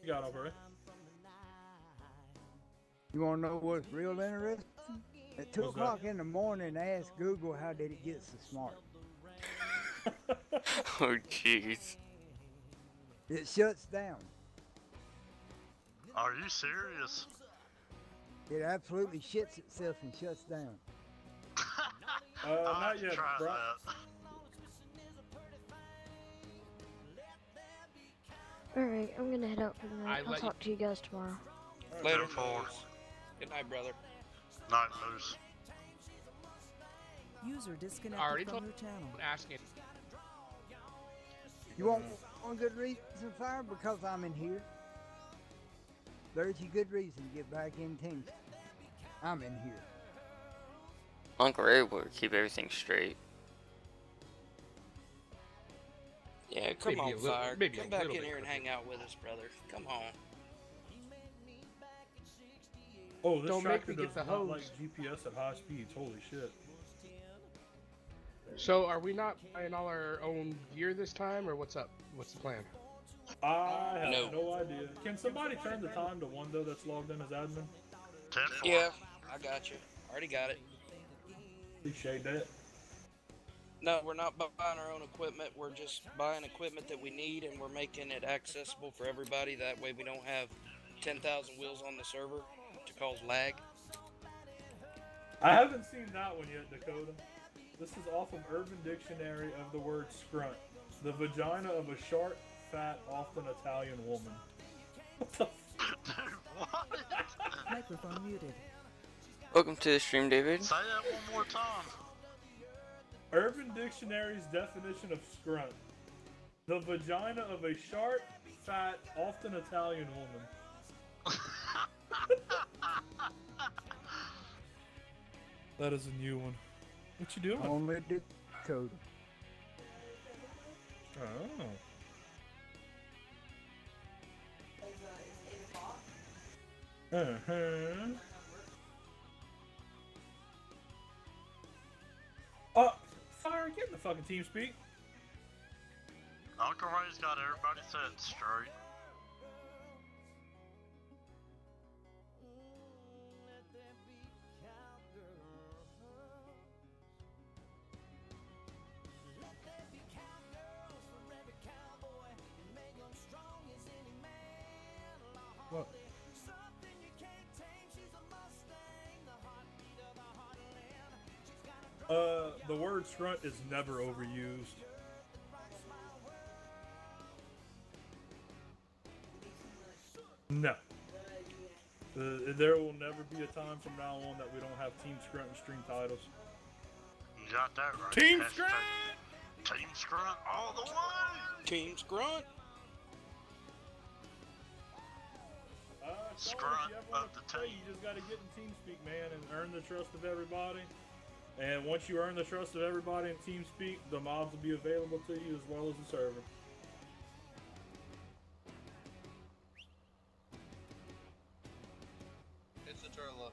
got over it. You want to know what's real interesting? At 2 What's that? o'clock in the morning, I asked Google how did it get so smart. Oh, jeez. It shuts down. Are you serious? It absolutely shits itself and shuts down. I'll have Not to yet, try bro. that. Alright, I'm gonna head out for the night. I'll let you- talk to you guys tomorrow. Later. Go for it. Good night, brother. Night, Moose. User Already disconnected told- from your channel. Ask it. You want one good reason, Fire? Because I'm in here. There's your good reason to get back in team. I'm in here. Uncle Ray will keep everything straight. Yeah, come Maybe on, a little- Fire. maybe a Come back little in bit here and quicker. hang out with us, brother. Come on. Oh, this Don't make tractor me get does the not hose. like GPS at high speeds. Holy shit. So, are we not buying all our own gear this time, or what's up? What's the plan? I have No. no idea. Can somebody turn the time to one though that's logged in as admin? 10-4. Yeah, I got you. Already got it. Appreciate that. No, we're not buying our own equipment. We're just buying equipment that we need, and we're making it accessible for everybody. That way we don't have 10,000 wheels on the server to cause lag. I haven't seen that one yet, Dakota. This is off of Urban Dictionary of the word scrunt. The vagina of a short, fat, often Italian woman. What the Dude, what? Microphone muted. Welcome to the stream, David. Say that one more time. Urban Dictionary's definition of scrunt. The vagina of a short, fat, often Italian woman. That is a new one. What you doing? Only Dakota. Oh. Uh-huh. Fire, get in the fucking team speak. Uncle Ray's got everybody set straight. What? The word scrunt is never overused. No. There will never be a time from now on that we don't have Team Scrunt and stream titles. You got that right. Team Hashtag Scrunt! Team Scrunt all the way! Team Scrunt. Scrunt if you ever want of to the play, team. you just got to get in TeamSpeak, man, and earn the trust of everybody. And once you earn the trust of everybody in TeamSpeak, the mobs will be available to you as well as the server. It's a turtle.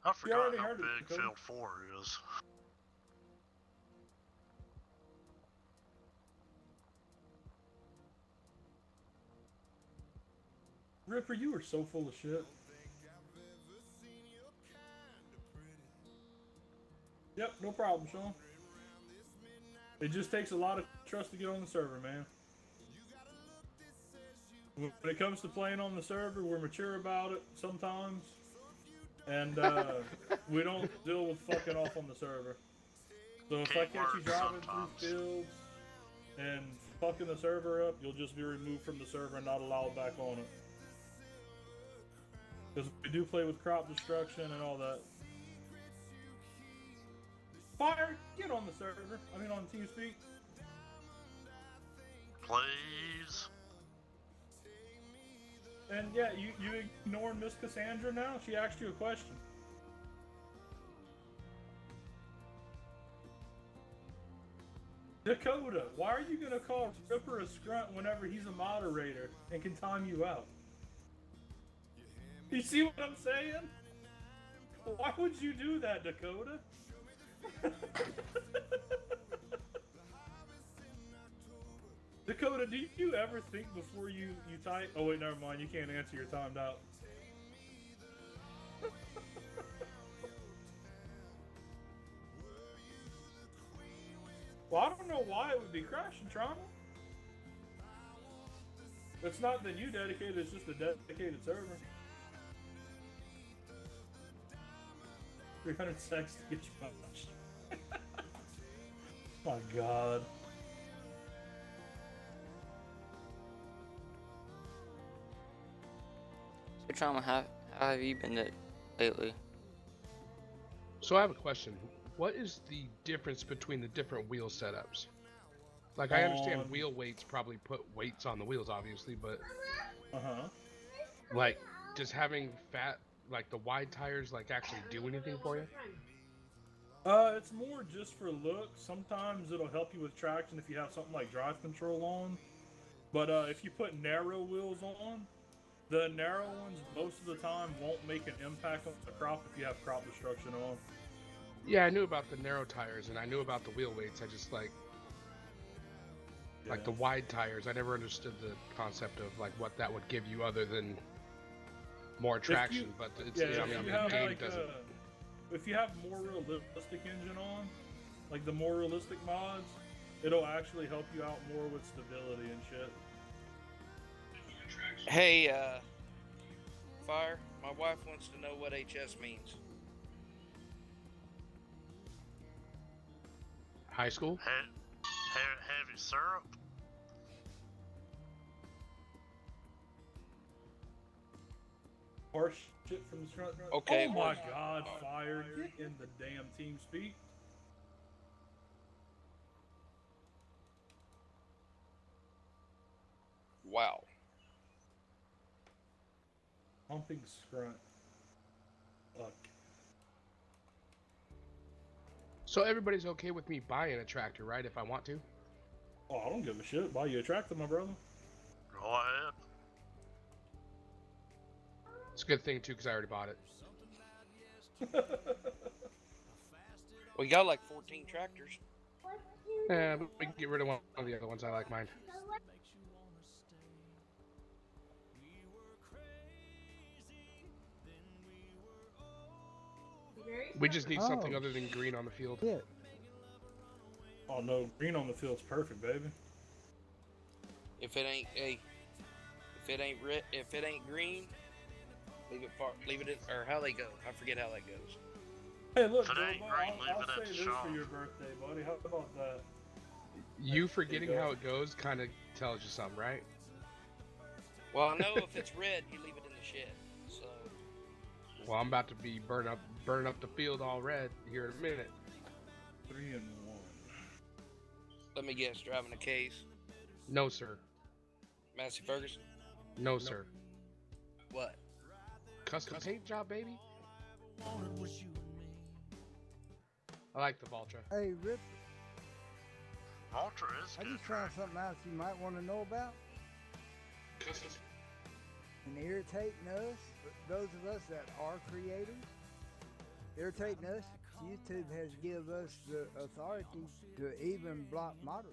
I forgot already how heard it, big Dakota. Field 4 is. Ripper, you are so full of shit. Yep, no problem, Sean. It just takes a lot of trust to get on the server, man. When it comes to playing on the server, we're mature about it sometimes. And we don't deal with fucking off on the server. So if I catch you Keyword driving sometimes. through fields and fucking the server up, you'll just be removed from the server and not allowed back on it. Because we do play with crop destruction and all that. Fire, get on the server. I mean on TeamSpeak. Please. And yeah, you ignoring Miss Cassandra now? She asked you a question. Dakota, why are you gonna call Ripper a scrunt whenever he's a moderator and can time you out? You see what I'm saying? Why would you do that, Dakota? Dakota, do you ever think before you type? Oh wait, never mind. You can't answer. You're timed out. Well, I don't know why it would be crashing, Trauma. It's not that you dedicated, it's just a dedicated server. 300 seconds to get you punched. My god. So, Trauma, how have you been lately? So I have a question. What is the difference between the different wheel setups? Like, I understand wheel weights probably put weights on the wheels, obviously, but like, does having like the wide tires, like actually do anything for you? It's more just for look. Sometimes it'll help you with traction if you have something like drive control on. But if you put narrow wheels on, the narrow ones most of the time won't make an impact on the crop if you have crop destruction on. Yeah, I knew about the narrow tires and I knew about the wheel weights. I just like the wide tires. I never understood the concept of like what that would give you other than more traction. But it's, I mean, the game like doesn't. If you have more realistic engine on, like the more realistic mods, it'll actually help you out more with stability and shit. Hey, Fire, my wife wants to know what HS means. High school? Heavy syrup? Harsh shit from the front. Okay. Oh my god, Fire, get in the damn team speak. Wow. Humping scrunt. Fuck. So everybody's okay with me buying a tractor, right? If I want to? Oh, I don't give a shit. Buy you a tractor, my brother. Go ahead. It's a good thing too, because I already bought it. We got like 14 tractors. Yeah, but we can get rid of one of the other ones. I like mine. We just need something other than green on the field. Yeah. Oh no, green on the field's perfect, baby. If it ain't if it ain't green, leave it in, or how they go. I forget how that goes. Hey, look, If it ain't Joe, green, I'll leave it at say this Sean. for your birthday, buddy. How about that? You forgetting how it goes kind of tells you something, right? Well, I know if it's red, you leave it in the shed. So. Well, I'm about to be burn up the field all red here in a minute. 3 and 1. Let me guess, driving a case. No, sir. Massey Ferguson. No, sir. What? Custom paint job, baby. I like the Valtra. Hey, Rip, Ultra is I good. just found something else you might want to know about. And irritating us, those of us that are creators, irritating us, YouTube has given us the authority to even block moderators.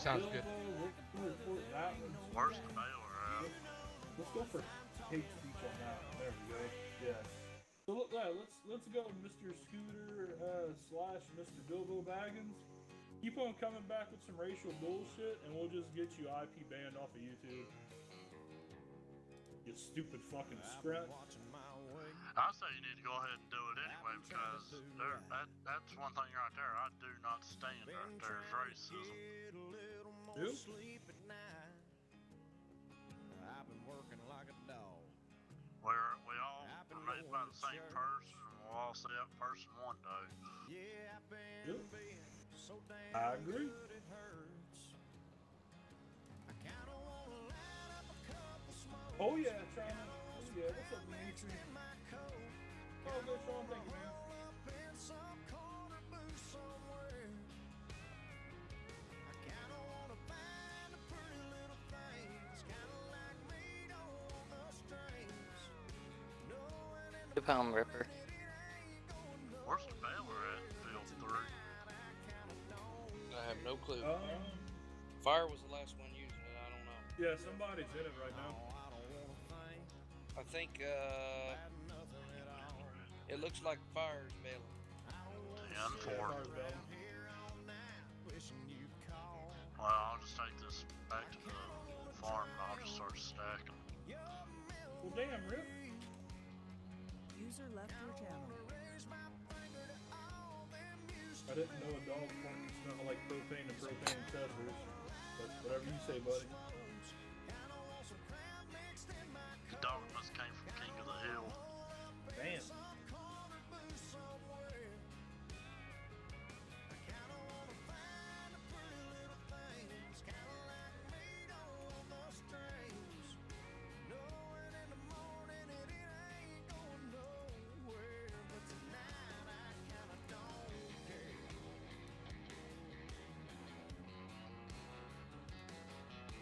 Sounds good. We'll report that one. Where's the baler at? Let's go for hate speech on that one. There we go. Yeah. So look, let's go, Mr. Scooter slash Mr. Bilbo Baggins. Keep on coming back with some racial bullshit, and we'll just get you IP banned off of YouTube. You stupid fucking scrap. I say you need to go ahead and do it anyway because that's one thing right there. I do not stand right there is racism. Who? We all were made by the same person, and we'll all see that person one day. Yep. I agree. Oh yeah, China. Oh yeah, what's up, Dimitri? Oh, good, Sean. Thank you, man. The Palm Ripper. Where's the baler at in field 3? I have no clue. Um, Fire was the last one using it. I don't know. yeah, somebody's in it right now. I think it looks like Fire's bailing. 10-4. Fire's bailing. Well, I'll just take this back to the farm and I'll just start stacking. Well, damn, Rip. User left your channel. I didn't know a dog form could smell like propane and propane accessories. But whatever you say, buddy. The dog must came from King of the Hill. Damn.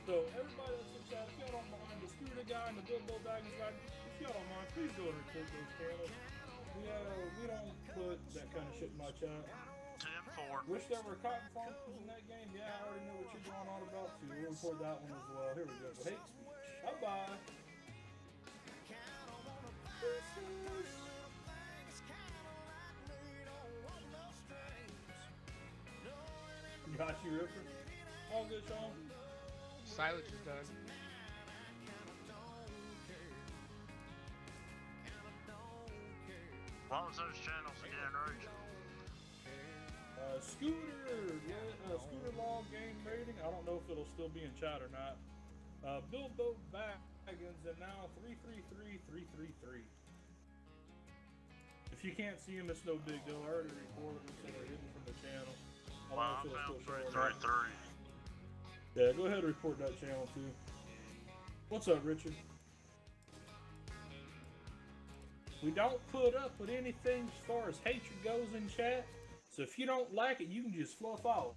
So everybody that's in chat, if y'all don't mind, the Scooter guy and the Bilbo Baggins guy, if y'all don't mind, please go and report those channels. We don't put that kind of shit in my chat. 10-4. Wish there were cotton farmers in that game. Yeah, I already know what you're going on about too. We'll report that one as well. Here we go. Hate speech. Bye bye. Got you, Ripper. All good, Sean. Silage is done. What was those channels again, Rachel? Scooter, yeah, Scooter Log Game Rating. I don't know if it'll still be in chat or not. Bilbo Baggins, and now 333333. If you can't see him, it's no big deal. I already reported them, so they're hidden from the channel. I Well, don't know I'm if it'll still show down or not. 333. Yeah, go ahead and report that channel too. What's up, Richard? We don't put up with anything as far as hatred goes in chat, so if you don't like it, you can just fluff off.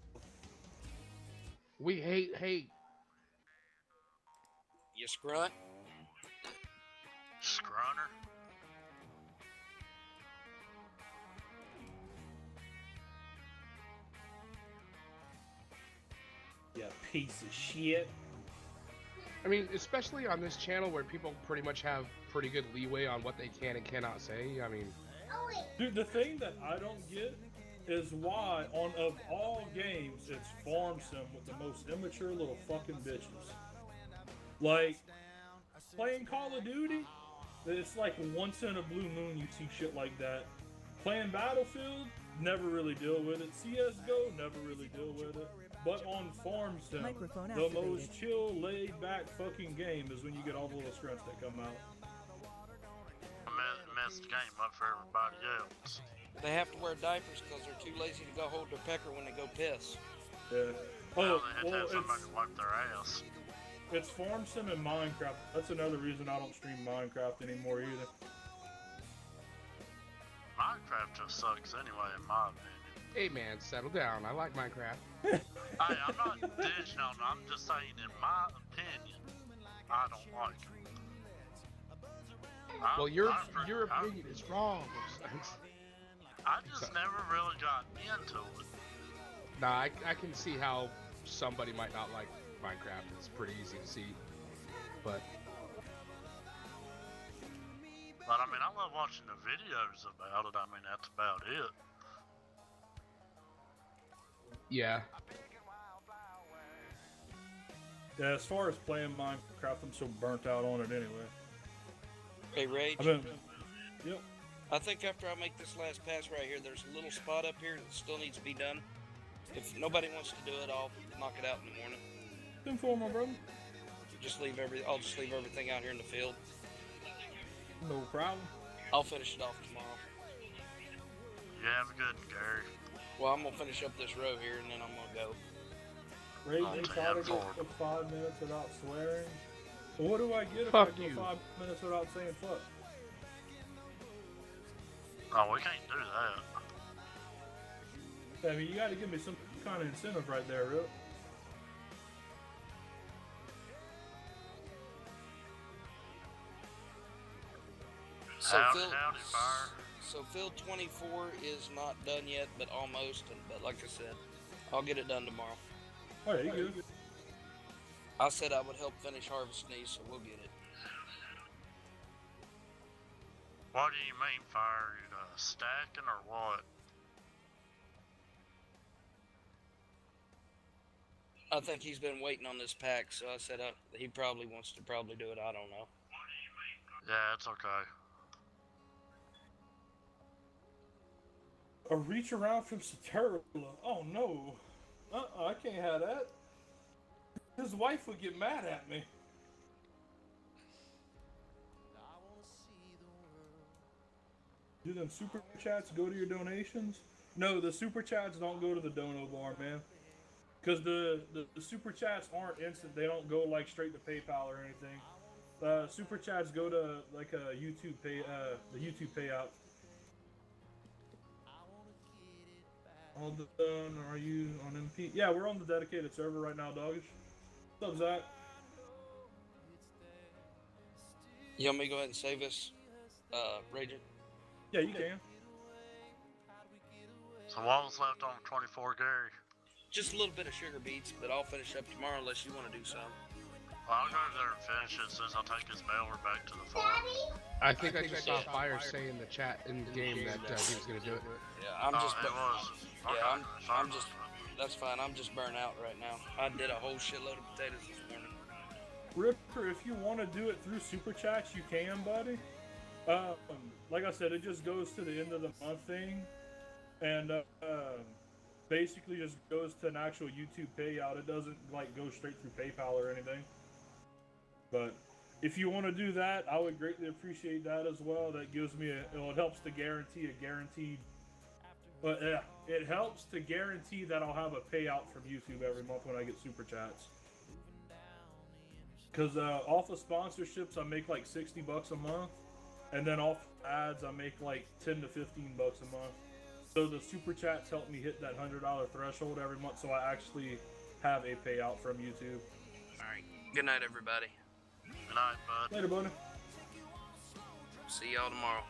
We hate hate. You scrunt? Scrunner. You piece of shit. I mean, especially on this channel where people pretty much have pretty good leeway on what they can and cannot say. I mean, Dude, the thing that I don't get is why, on of all games, it's Farm Sim with the most immature little fucking bitches. Like, playing Call of Duty, it's like once in a blue moon you see shit like that. Playing Battlefield, never really deal with it. CSGO, never really deal with it. But on Farm Sim, Microphone the activated. most chill, laid-back fucking game is when you get all the little scrunts that come out. Messed the game up for everybody else. They have to wear diapers because they're too lazy to go hold their pecker when they go piss. Yeah. Now Oh, they have to well, have somebody to wipe their ass. it's Farm Sim and Minecraft. That's another reason I don't stream Minecraft anymore either. Minecraft just sucks anyway, in my opinion. hey man, settle down. I like Minecraft. Hey, I'm not dishing on it. I'm just saying, in my opinion, I don't like it. Well, your opinion is wrong. I just never really got into it. Nah, I can see how somebody might not like Minecraft. It's pretty easy to see, but I mean, I love watching the videos about it. I mean, that's about it. yeah. Yeah, as far as playing Minecraft, I'm so burnt out on it anyway. Hey, Rage. Yep. I think after I make this last pass right here, there's a little spot up here that still needs to be done. If nobody wants to do it, I'll knock it out in the morning. Then for my brother. I'll just leave everything out here in the field. No problem. I'll finish it off tomorrow. You have a good one, Gary. Well, I'm gonna finish up this row here and then I'm gonna go. Raging trying to get 5 minutes without swearing. Well, what do I get if Fuck I go you. 5 minutes without saying fuck? Oh, we can't do that. I mean, you got to give me some kind of incentive right there, Rip. So Howdy, Phil, howdy, fire. so field 24 is not done yet, but almost. But like I said, I'll get it done tomorrow. Oh, yeah, you good. I said I would help finish harvesting these, so we'll get it. What do you mean, fire? You stacking or what? I think he's been waiting on this pack, so I said he probably wants to do it. I don't know. Yeah, it's okay. A reach around from Saturla. Oh, no. I can't have that. His wife would get mad at me. Do them super chats go to your donations? No, the super chats don't go to the dono bar, man. Because the super chats aren't instant. They don't go like straight to PayPal or anything. Super chats go to like a YouTube the YouTube payout. All done. Are you on MP? Yeah, we're on the dedicated server right now, doggish. What's up, Zach? You want me to go ahead and save us, Raging? Yeah, you can. So what was left on 24, Gary? Just a little bit of sugar beets, but I'll finish up tomorrow unless you want to do some. Well, I'll go over there and finish it since I'll take his baler back to the farm. I think I just saw Fire say in the chat in the game that he was gonna do it. Yeah, I'm just. It was. Yeah, Okay, I'm just. That's fine. I'm just burnt out right now. I did a whole shitload of potatoes this morning. Ripper, if you want to do it through super chats, you can, buddy. Like I said, it just goes to the end of the month thing, and basically just goes to an actual YouTube payout. It doesn't like go straight through PayPal or anything. But if you want to do that, I would greatly appreciate that as well. That gives me it helps to guarantee a guaranteed. But yeah, it helps to guarantee that I'll have a payout from YouTube every month when I get super chats. Because off of sponsorships, I make like $60 a month, and then off ads, I make like $10 to $15 a month. So the super chats help me hit that $100 threshold every month, so I actually have a payout from YouTube. All right. Good night, everybody. Good night, bud. Later, buddy. See y'all tomorrow.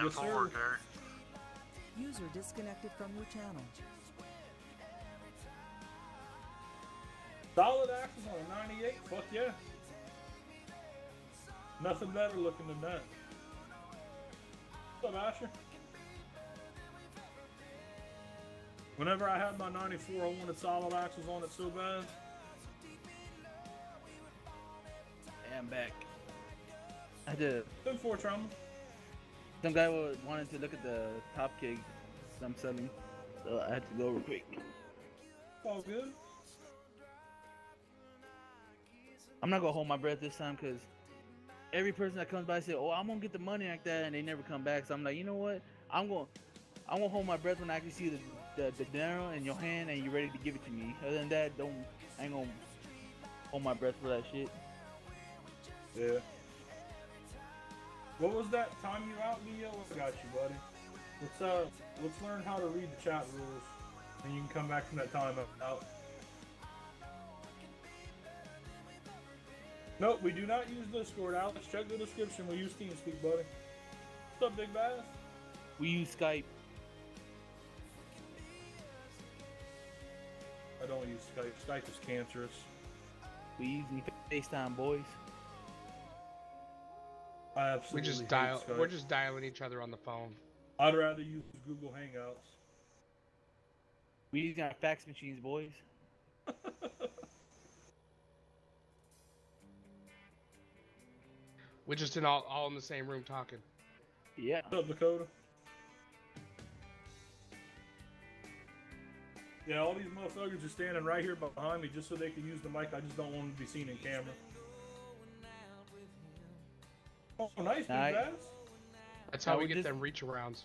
10-4, Yes, sir. Gary. User disconnected from your channel. Solid axes on a 98. Fuck yeah. Nothing better looking than that. What's up, Asher? Whenever I had my 94, I wanted solid axles on it so bad. Hey, I'm back. I did. 10-4 trauma. Some guy wanted to look at the top gig I'm selling, so I had to go real quick. All good. I'm not gonna hold my breath this time because every person that comes by say, "Oh, I'm gonna get the money like that," and they never come back. So I'm like, you know what? I'm gonna hold my breath when I actually see the dinero in your hand and you're ready to give it to me. Other than that, I ain't gonna hold my breath for that shit. Yeah. What was that time you out, Neo? I got you, buddy. Let's learn how to read the chat rules, and you can come back from that time out. Nope, we do not use Discord, Alex. Check the description. We use TeamSpeak, buddy. What's up, Big Bass? We use Skype. I don't use Skype. Skype is cancerous. We using FaceTime, boys. I absolutely We just hate dial. Skype. We're just dialing each other on the phone. I'd rather use Google Hangouts. We using our fax machines, boys. We're just all in the same room talking. Yeah. What's up, Dakota? Yeah, all these motherfuckers are standing right here behind me just so they can use the mic. I just don't want them to be seen in camera. Oh, nice, Nice. Bass. That's how No, we we're get just- them reach arounds.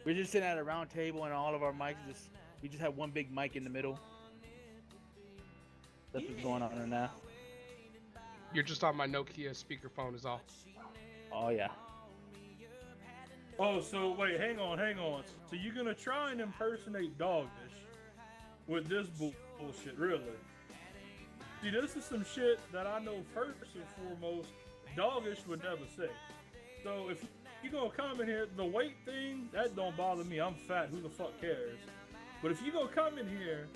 We're just sitting at a round table and all of our mics we just have one big mic in the middle. That's what's going on right now. You're just on my Nokia speakerphone is all. Oh yeah. Oh, so wait, hang on. So you're gonna try and impersonate Dogfish with this bullshit, really? See, this is some shit that I know first and foremost Dogfish would never say. So if you gonna come in here, the weight thing, that don't bother me. I'm fat, who the fuck cares? But if you gonna come in here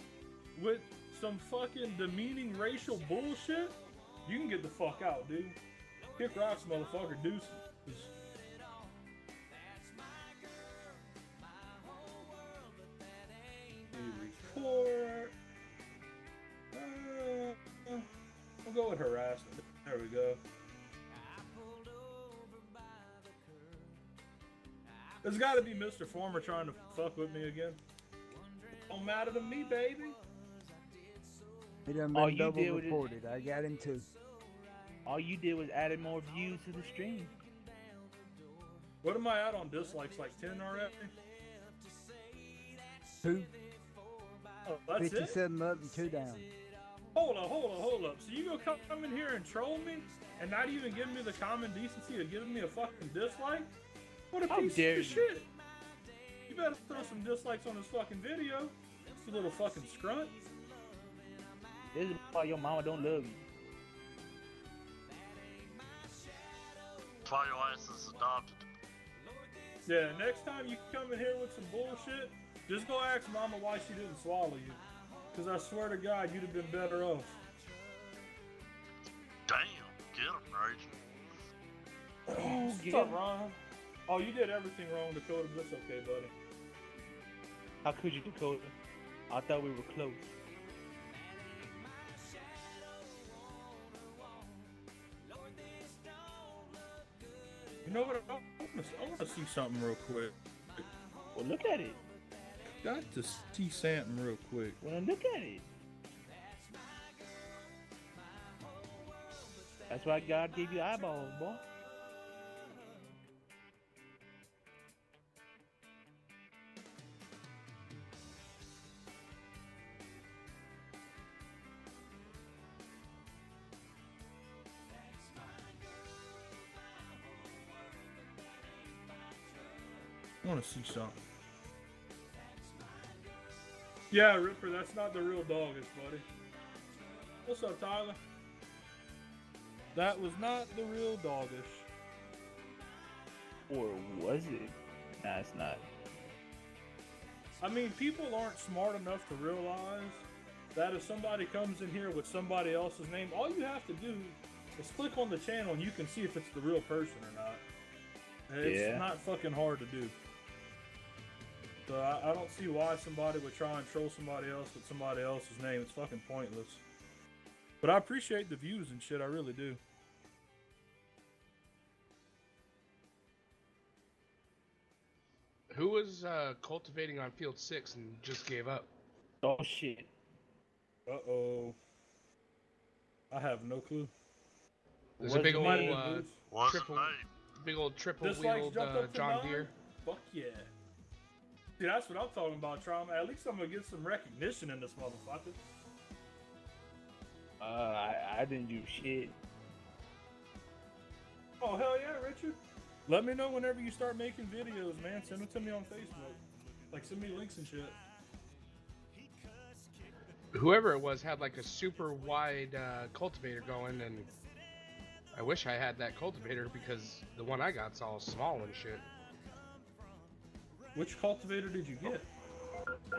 with some fucking demeaning racial bullshit, you can get the fuck out, dude. Kick rocks, motherfucker, deuces. Report. We'll go with harassment. There we go. There's got to be Mr. Former trying to fuck with me again. Don't matter to me, baby. He done All been you double did was reported. I got him too. All you did was added more views to the stream. What am I at on dislikes? Like 10 already? Two, Oh, that's it? 57 up and 2 down. Hold up. So you gonna come in here and troll me and not even give me the common decency of giving me a fucking dislike? What a How piece dare of you. shit. You better throw some dislikes on this fucking video. You little fucking scrunt. This is why your mama don't love you. That's why your ass is adopted. Yeah, next time you come in here with some bullshit, just go ask mama why she didn't swallow you. Because I swear to God, you'd have been better off. Damn, get him, Ragin. Oh, What's get up, him. Ron? Oh, you did everything wrong, Dakota, but it's okay, buddy. How could you, Dakota? I thought we were close. You know what? I want to see something real quick. Well, look at it. Got to see something real quick. Well, look at it. That's why God gave you eyeballs, boy. I want to see something. Yeah, Ripper, that's not the real Doggish, buddy. What's up, Tyler? That was not the real Doggish. Or was it? Nah, it's not. I mean, people aren't smart enough to realize that if somebody comes in here with somebody else's name, all you have to do is click on the channel and you can see if it's the real person or not. It's not fucking hard to do. So I don't see why somebody would try and troll somebody else with somebody else's name. It's fucking pointless. But I appreciate the views and shit, I really do. Who was cultivating on field 6 and just gave up? Oh shit. Uh-oh. I have no clue. There's a big old Wasn't triple, me. big old triple Dislikes wheeled jumped up to John 9? Deere. Fuck yeah. See, that's what I'm talking about, Trauma. At least I'm gonna get some recognition in this motherfucker. I didn't do shit. Oh, hell yeah, Richard. Let me know whenever you start making videos, man. Send them to me on Facebook. Like, send me links and shit. Whoever it was had like a super wide cultivator going, and I wish I had that cultivator because the one I got's all small and shit. Which cultivator did you get?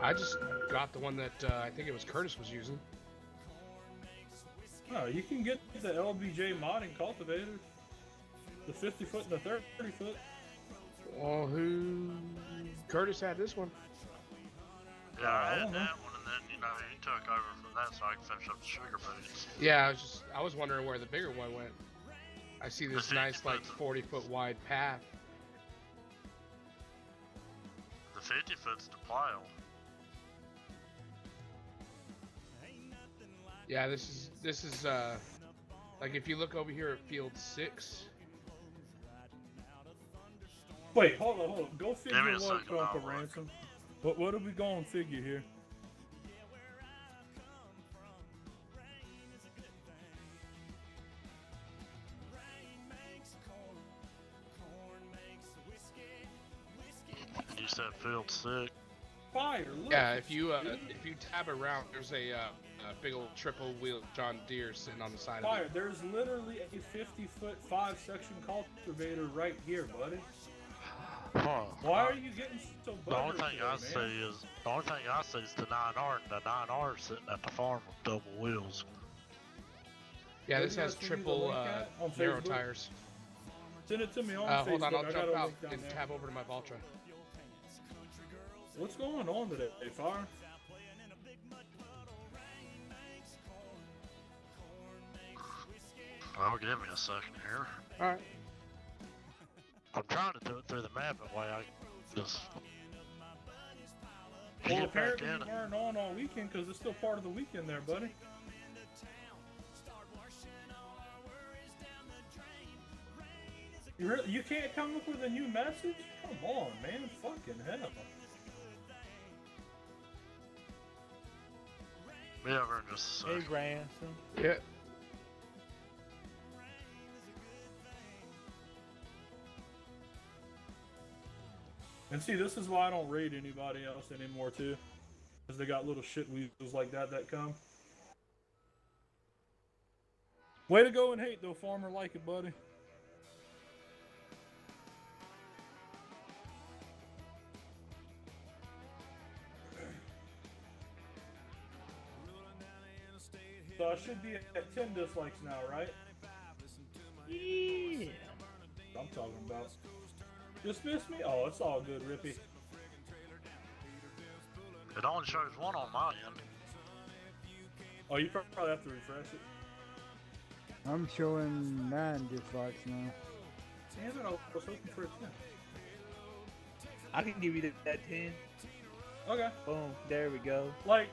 I just got the one that I think it was Curtis was using. Oh, you can get the LBJ modding cultivator. The 50 foot and the 30 foot. Well, Curtis had this one. Yeah, I had that one, and then, you know, he took over from that so I could finish up the sugar boots. Yeah, I was wondering where the bigger one went. I see this nice, like, 40-foot wide path. The 50 foot's the plow. Yeah, this is like if you look over here at field 6. Wait, hold on. Go figure me a what, second, I'll Uncle look. Ransom. What are we going to figure here? You said field 6. Fire, look. Yeah, if you tab around, there's a big old triple wheel John Deere sitting on the side Fire, of it. there's literally a 50 foot 5-section cultivator right here, buddy. Huh. Why are you getting so The only buttered thing today, I man? see is the 9R, and the 9R is sitting at the farm with double wheels. Yeah, Where this did I has send you the triple link at? On narrow Facebook? tires. Send it to me on Facebook. Hold on, I'll I got jump a out link down and there. tab over to my Valtra. What's going on today, Fire? Well, give me a second here. Alright. I'm trying to do it through the map, that way I can just Well, get back apparently in you it. weren't on all weekend because it's still part of the weekend there, buddy. You can't come up with a new message? Come on, man. Fucking hell. Be over in just a Hey, second. Ransom. Yeah. And see, this is why I don't raid anybody else anymore, too. Because they got little shit wheels like that come. Way to go and hate, though, farmer. Like it, buddy. So I should be at 10 dislikes now, right? Yeah. I'm talking about. Dismiss me? Oh, it's all good, Rippy. It only shows one on my end. Oh, you probably have to refresh it. I'm showing 9 dislikes now. Damn it, I was hoping for a 10. I can give you that 10. Okay. Boom. There we go. Like,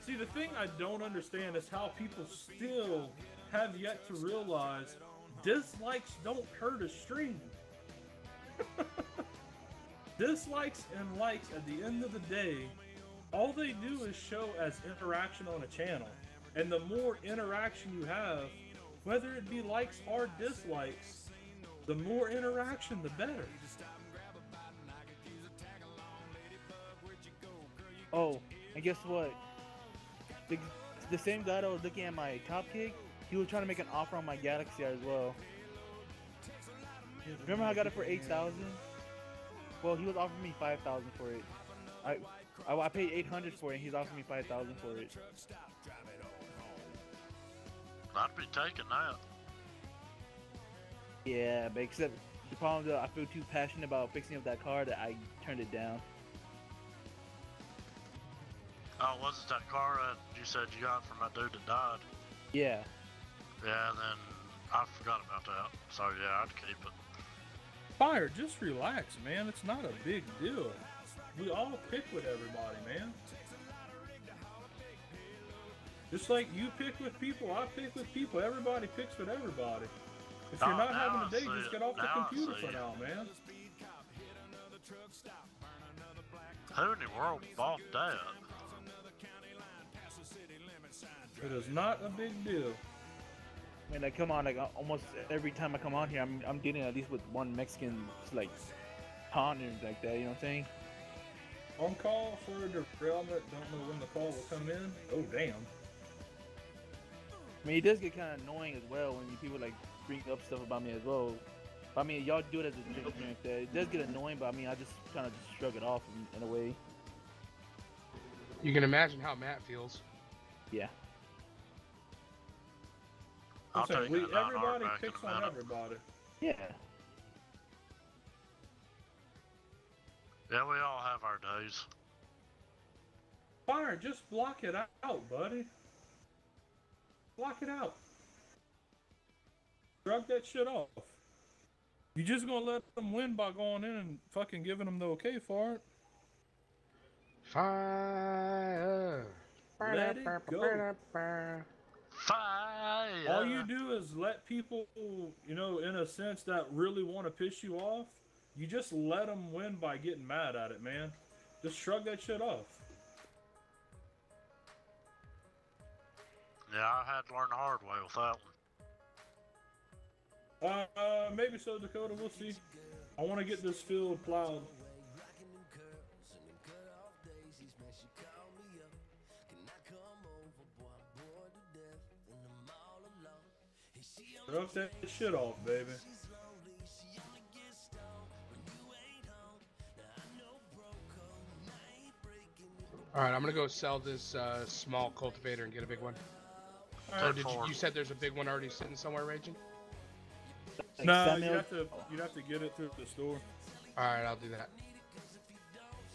see, the thing I don't understand is how people still have yet to realize dislikes don't hurt a stream. Dislikes and likes, at the end of the day, all they do is show as interaction on a channel. And the more interaction you have, whether it be likes or dislikes, the more interaction, the better. Oh, and guess what? The same guy that was looking at my top kick, he was trying to make an offer on my Galaxy as well. Remember how I got it for 8,000? Well, he was offering me 5,000 for it. I paid 800 for it, and he's offering me 5,000 for it. I'd be taking that. Yeah, but except the problem is that I feel too passionate about fixing up that car that I turned it down. Oh, was it that car that you said you got from that dude that died? Yeah. Yeah, then I forgot about that. So yeah, I'd keep it. Fire, just relax, man. It's not a big deal. We all pick with everybody, man. Just like you pick with people, I pick with people. Everybody picks with everybody. If you're not having a day, just get off the computer for now, man. Who in the world bought that? It is not a big deal. I mean, I come on, like almost every time I come on here, I'm dealing at least with one Mexican, like, partner like that, you know what I'm saying? On call for a derailment, don't know when the call will come in. Oh, damn. I mean, it does get kind of annoying as well when people, like, bring up stuff about me as well. But, I mean, y'all do it as a joke like that. It does get annoying, but I mean, I just kind of shrug it off in a way. You can imagine how Matt feels. Yeah. I'll take We, that 9R everybody back in picks a on minute. everybody. Yeah. Yeah, we all have our days. Fire, just block it out, buddy. Block it out. Shrug that shit off. You just gonna let them win by going in and fucking giving them the okay for it? Fire. Let it go. Fire! All you do is let people, you know, in a sense that really want to piss you off, you just let them win by getting mad at it, man. Just shrug that shit off. Yeah, I had to learn the hard way with that one. Maybe so, Dakota. We'll see. I want to get this field plowed. Shrug that shit off, baby. Alright, I'm gonna go sell this small cultivator and get a big one. Alright, You said there's a big one already sitting somewhere, Ragin? Like no, Samuel, you'd have to get it through the store. Alright, I'll do that.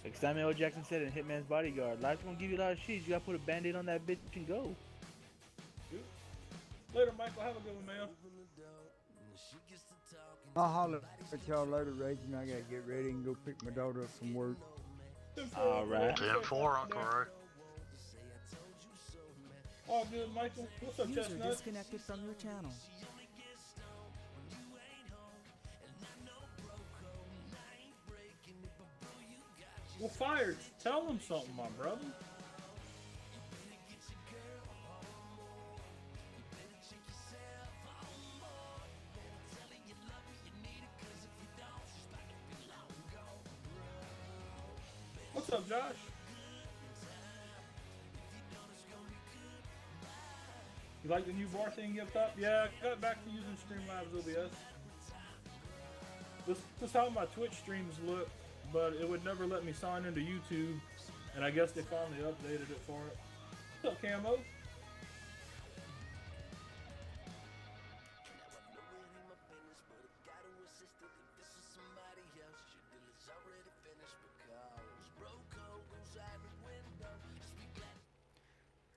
like Samuel L. Jackson said in Hitman's Bodyguard, life's gonna give you a lot of shit. You gotta put a band-aid on that bitch and go. Later, Michael. Have a good one, man. I'll holler at y'all later, Raging. I gotta get ready and go pick my daughter up from work. Alright. 10-4, Uncle Ray. All good, Michael. What's up, User Chestnut? disconnected from your channel. Well, Fire, tell them something, my brother. What's up, Josh? You like the new bar thing you up? Yeah, I got back to using Streamlabs OBS. This is how my Twitch streams look, but it would never let me sign into YouTube, and I guess they finally updated it for it. What's up, Camo?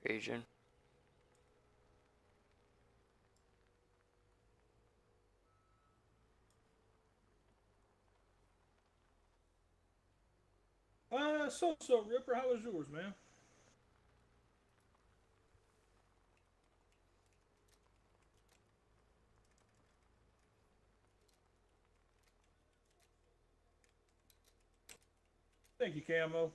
Region. So Ripper, how was yours, man? Thank you, Camo.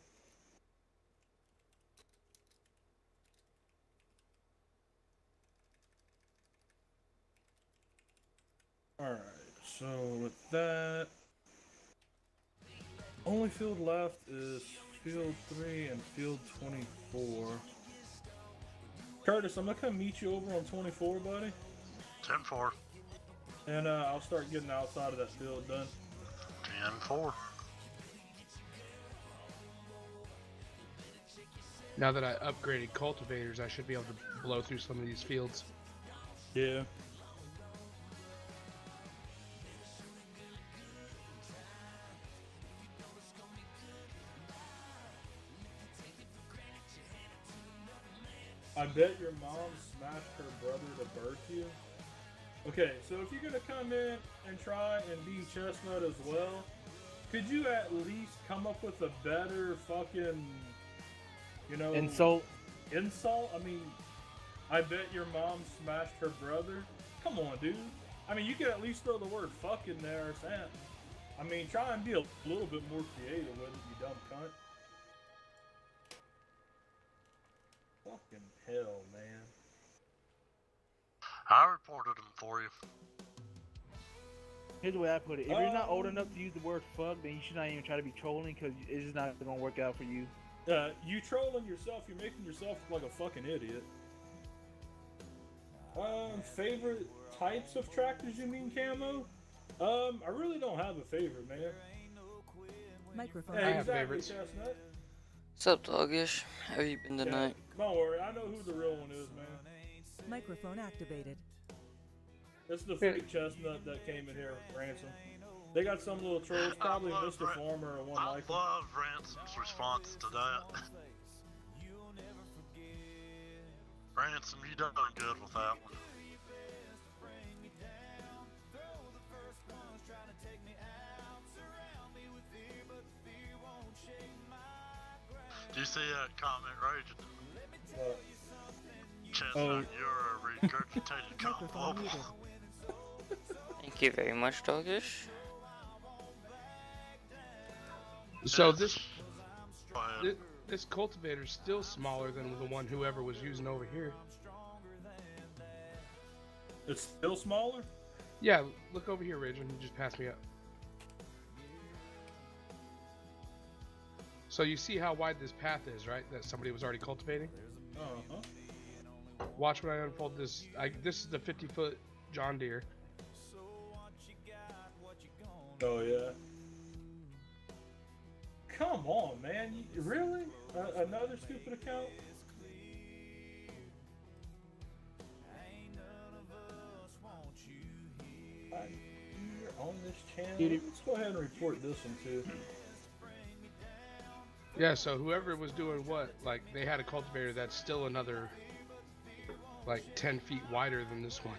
Alright, so with that, only field left is field 3 and field 24. Curtis, I'm gonna come meet you over on 24, buddy. 10-4. And I'll start getting outside of that field done. 10-4. Now that I upgraded cultivators, I should be able to blow through some of these fields. Yeah. I bet your mom smashed her brother to birth you. Okay, so if you're gonna come in and try and be Chestnut as well, could you at least come up with a better fucking, you know, Insult. I mean, I bet your mom smashed her brother. Come on, dude. I mean, you could at least throw the word fuck in there or something. I mean, try and be a little bit more creative with it, you dumb cunt. Fucking hell, man. I reported him for you. Here's the way I put it. If you're not old enough to use the word fuck, then you should not even try to be trolling because it's just not going to work out for you. You trolling yourself, you're making yourself look like a fucking idiot. Favorite types of tractors you mean, Camo? I really don't have a favorite, man. Microphone. Hey, I have exactly, favorites. Chestnut. What's up, Doggish? How you been tonight? Don't worry, I know who the real one is, man. Microphone activated. It's the fake chestnut that came in here, Ransom. They got some little trolls, probably Mr. Farmer or one like him. I love Ransom's response to that. Ransom, you done good with that one. Do you see that comment, Ragin? Chestnut, you're a regurgitated convolvable. Thank you very much, Doggish. So this cultivator's still smaller than the one whoever was using over here. It's still smaller? Yeah, look over here, Ragin. You just passed me up. So you see how wide this path is, right? That somebody was already cultivating? Uh-huh. Watch when I unfold this. This is the 50-foot John Deere. Oh, yeah. Come on, man. Really? Another stupid account? You're on this channel? Let's go ahead and report this one, too. Yeah, so whoever was doing what, like, they had a cultivator that's still another, like, 10 feet wider than this one.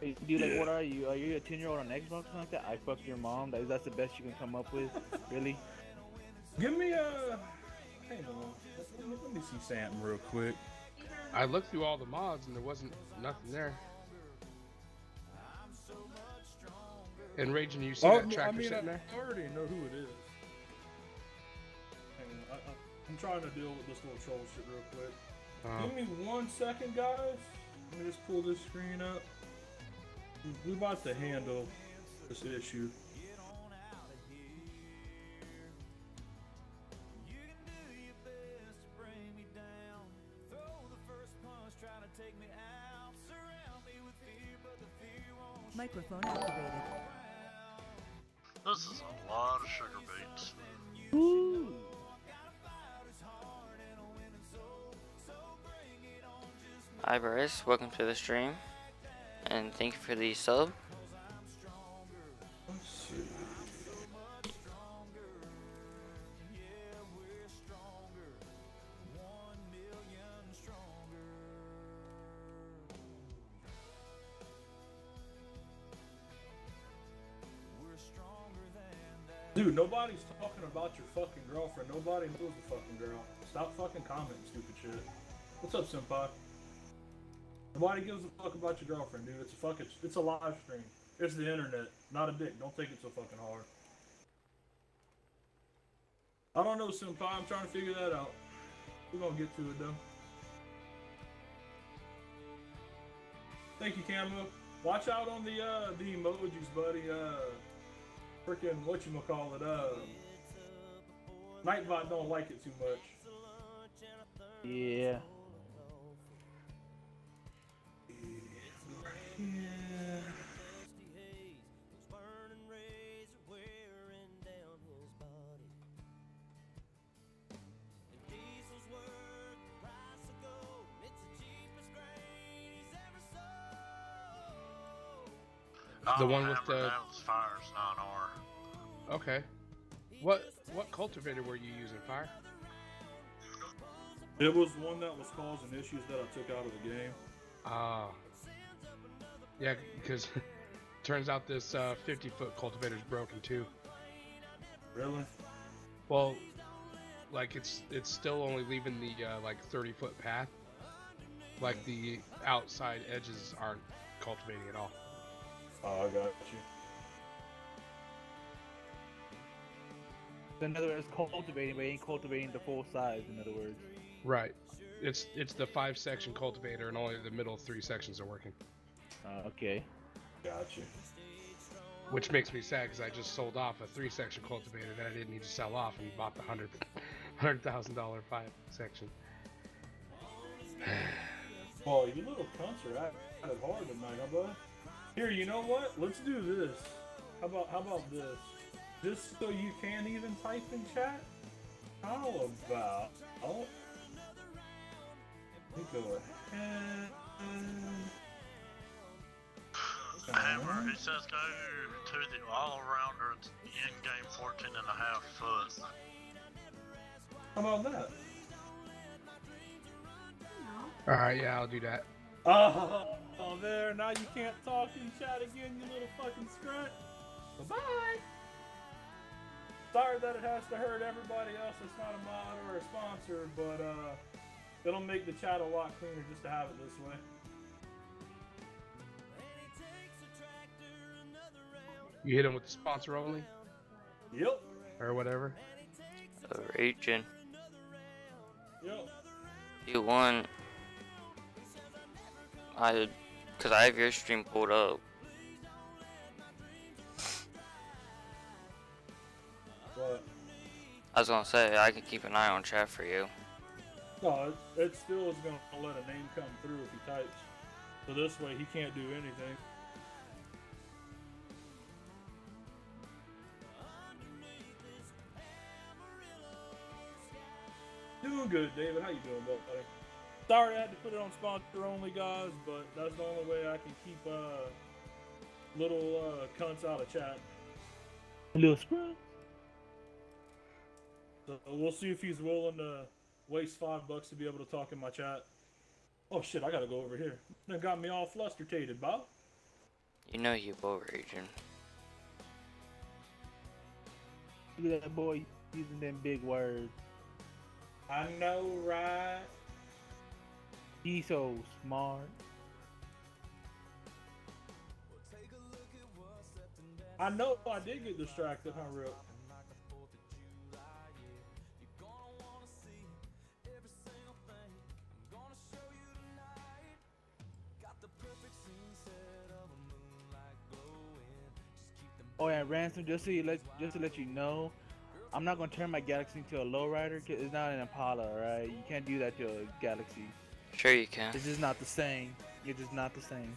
Hey, dude, like, what are you? Are you a 10-year-old on Xbox or something like that? I fucked your mom. That's the best you can come up with? Really? Give me a... Hang on. Let me see something real quick. I looked through all the mods and there wasn't nothing there. And Ragin, you see that tractor sitting there? I already know who it is. Hang on. I'm trying to deal with this little troll shit real quick. Give me 1 second, guys. Let me just pull this screen up. We're about to handle this issue. Microphone activated. This is a lot of sugar beets. Woo! Hi, Bryce. Welcome to the stream. And thank you for the sub. Let's see. Dude, nobody's talking about your fucking girlfriend. Nobody knows the fucking girl. Stop fucking commenting stupid shit. What's up, senpai? Nobody gives a fuck about your girlfriend, dude. It's a live stream. It's the internet, not a dick. Don't take it so fucking hard. I don't know, senpai. I'm trying to figure that out. We're gonna get to it, though. Thank you, Camo. Watch out on the emojis, buddy. Freaking whatchamacallit, Nightbot don't like it too much. Yeah. Yeah. The one with the Fire's 9R. Okay. What cultivator were you using, Fire? It was one that was causing issues that I took out of the game. Ah. Yeah, because turns out this 50-foot cultivator is broken too. Really? Well, like it's still only leaving the like 30-foot path. Like the outside edges aren't cultivating at all. Oh, I got you. In other words, cultivating, but it ain't cultivating the full size, in other words. Right. It's the 5-section cultivator and only the middle 3 sections are working. Okay. Got you. Which makes me sad because I just sold off a 3-section cultivator that I didn't need to sell off and bought the $100,000 5-section. Well, you little cunts are at it hard tonight, huh, bud? Here, you know what? Let's do this. How about this? Just so you can't even type in chat? how about... Oh, let me go ahead. Hammer, he says go to the all-arounder in-game 14.5 foot. How about that? Alright, yeah, I'll do that. Oh, there. Now you can't talk in chat again, you little fucking scrunt. Bye-bye. Sorry that it has to hurt everybody else that's not a mod or a sponsor, but it'll make the chat a lot cleaner just to have it this way. You hit him with the sponsor only? Yep. Or whatever? Ragin. Yep. You won. Cause I have your stream pulled up. But I was gonna say, I can keep an eye on chat for you. no, it still is gonna let a name come through if he types. So this way he can't do anything. Doing good, David. How you doing, buddy? Sorry I had to put it on sponsor only, guys, but that's the only way I can keep little cunts out of chat. Little scrub. So we'll see if he's willing to waste $5 to be able to talk in my chat. Oh shit, I gotta go over here. That got me all flustertated, Bob. You know you both Ragin. Look at that boy using them big words. I know, right? He's so smart. I know I did get distracted, huh, Rip? Oh yeah, Ransom. Just to let you know, I'm not gonna turn my Galaxy into a lowrider because it's not an Impala, right? You can't do that to a Galaxy. Sure you can. It's just not the same. It's just not the same.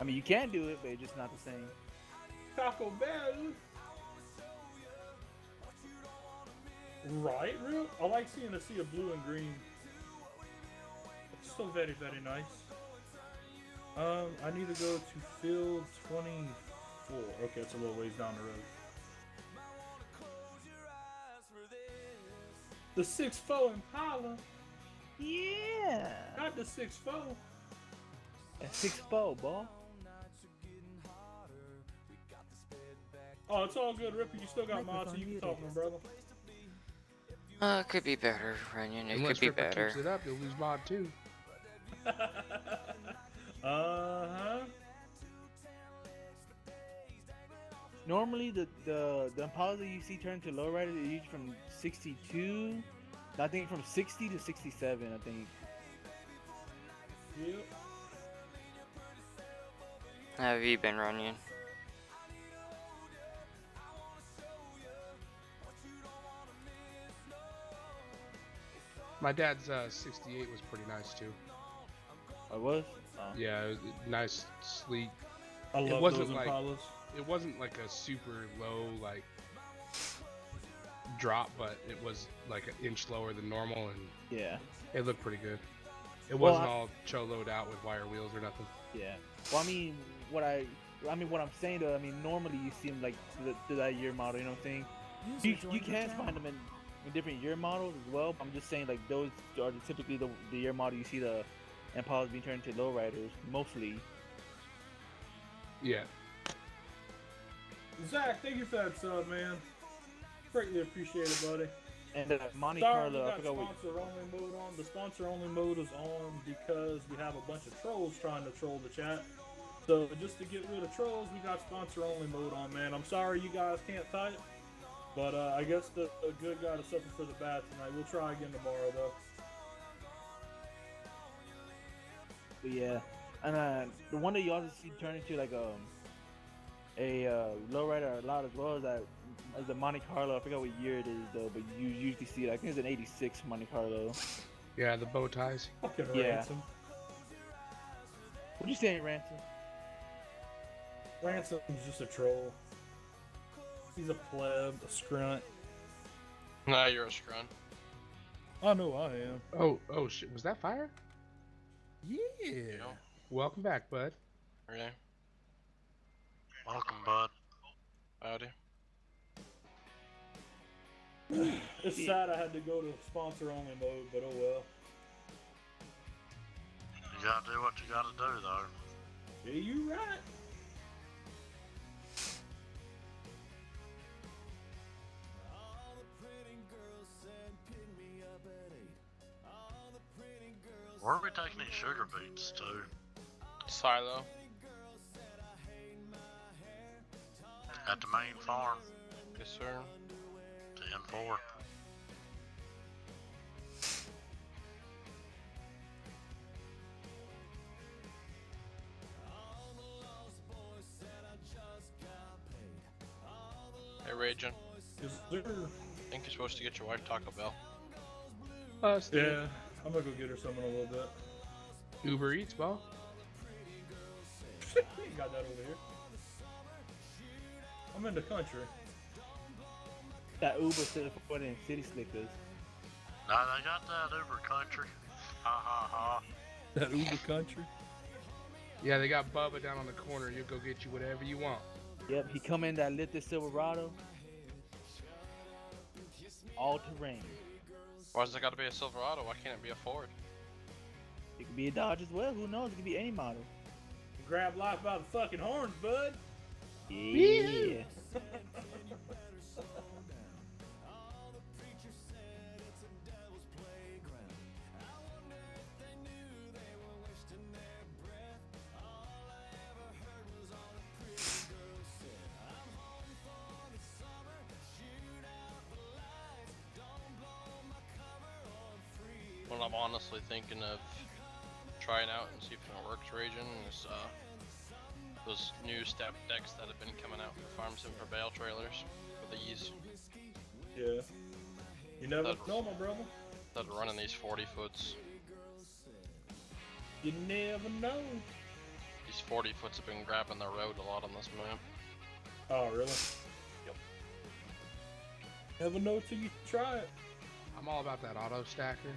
I mean, you can do it, but it's just not the same. Taco Bell. Right, Rip? I like seeing a sea of blue and green. It's so very, very nice. I need to go to field 24. Okay, it's a little ways down the road. The 6'4" Impala. Yeah. Not the 6'4". That's 6'4", boy. Oh, it's all good, Ripper. You still got mods, so you can talk, my brother. It could be better, Runyon. It Unless could be Ripper better. keeps it up, you'll lose mod too. Uh-huh. Normally, the Impalas that you see turn to lowrider, they're usually from 62. I think from 60 to 67. I think. Yep. How have you been, Runyon? My dad's 68 was pretty nice too. I was. Yeah, it was nice, sleek. I love it wasn't those like Impalas. it wasn't like a super low like drop, but it was like an inch lower than normal, and Yeah. it looked pretty good. It Well, wasn't all choloed out with wire wheels or nothing. Yeah. Well, I mean, what I'm saying though, I mean, normally you see them like to that year model. You know what I'm saying? You can find them in different year models as well. But I'm just saying like those are typically the year model you see the Impalas being turned into lowriders mostly. Yeah. Zach, thank you for that sub, man. Greatly appreciate it, buddy. And Monte Sorry, we Carlo, I got forgot what. sponsor only mode on. The sponsor only mode is on because we have a bunch of trolls trying to troll the chat. So just to get rid of trolls, we got sponsor only mode on, man. I'm sorry you guys can't type, but I guess the good got to suffer for the bad tonight. We'll try again tomorrow, though. But yeah, and the one that you also see turn into like a lowrider a lot as well is that is the Monte Carlo. I forgot what year it is though, but you usually see it. I think it's an '86 Monte Carlo. Yeah, the bow ties. Fucking Yeah. Ransom. What you saying, Ransom? Ransom's just a troll. He's a pleb, a scrunt. Nah, you're a scrun. I know I am. Oh shit! Was that fire? Yeah. Welcome back, bud. Okay. Welcome, bud. Howdy. It's sad I had to go to sponsor only mode, but oh well. You gotta do what you gotta do, though. Yeah, you right. Where are we taking these sugar beets to? Silo. At the main farm. Yes, sir. 10-4. Hey, Ragin. Is there... I think you're supposed to get your wife Taco Bell. Yeah, I'm gonna go get her some in a little bit. Uber Eats, bro. We ain't got that over here. I'm in the country. That Uber set up for in City Slickers. Nah, they got that Uber country. Ha ha ha. That Uber country? Yeah, they got Bubba down on the corner. You'll go get you whatever you want. Yep, he come in that lifted Silverado. All terrain. Why does it got to be a Silverado? Why can't it be a Ford? It could be a Dodge as well. Who knows? It could be any model. Grab life by the fucking horns, bud. Yeah. What I'm honestly thinking of trying out and see if it works, Raging, is those new step decks that have been coming out for farm sim for bale trailers for these. Yeah. You never know, my brother. That are running these 40 foots. You never know. These 40 foots have been grabbing the road a lot on this map. Oh, really? Yep. Never know till you try it. I'm all about that auto stacker.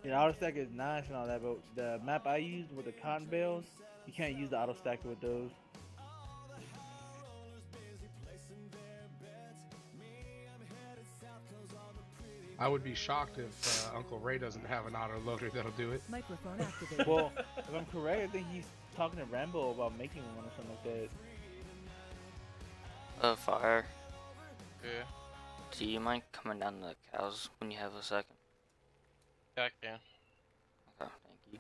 Yeah, auto stacker is nice and all that, but the map I used with the cotton bales, you can't use the auto stacker with those. I would be shocked if Uncle Ray doesn't have an auto loader that'll do it. Microphone activated. Well, if I'm correct, I think he's talking to Rambo about making one or something like that. Fire. Yeah. Do you mind coming down to the cows when you have a second? Yeah, I can. Okay, thank you.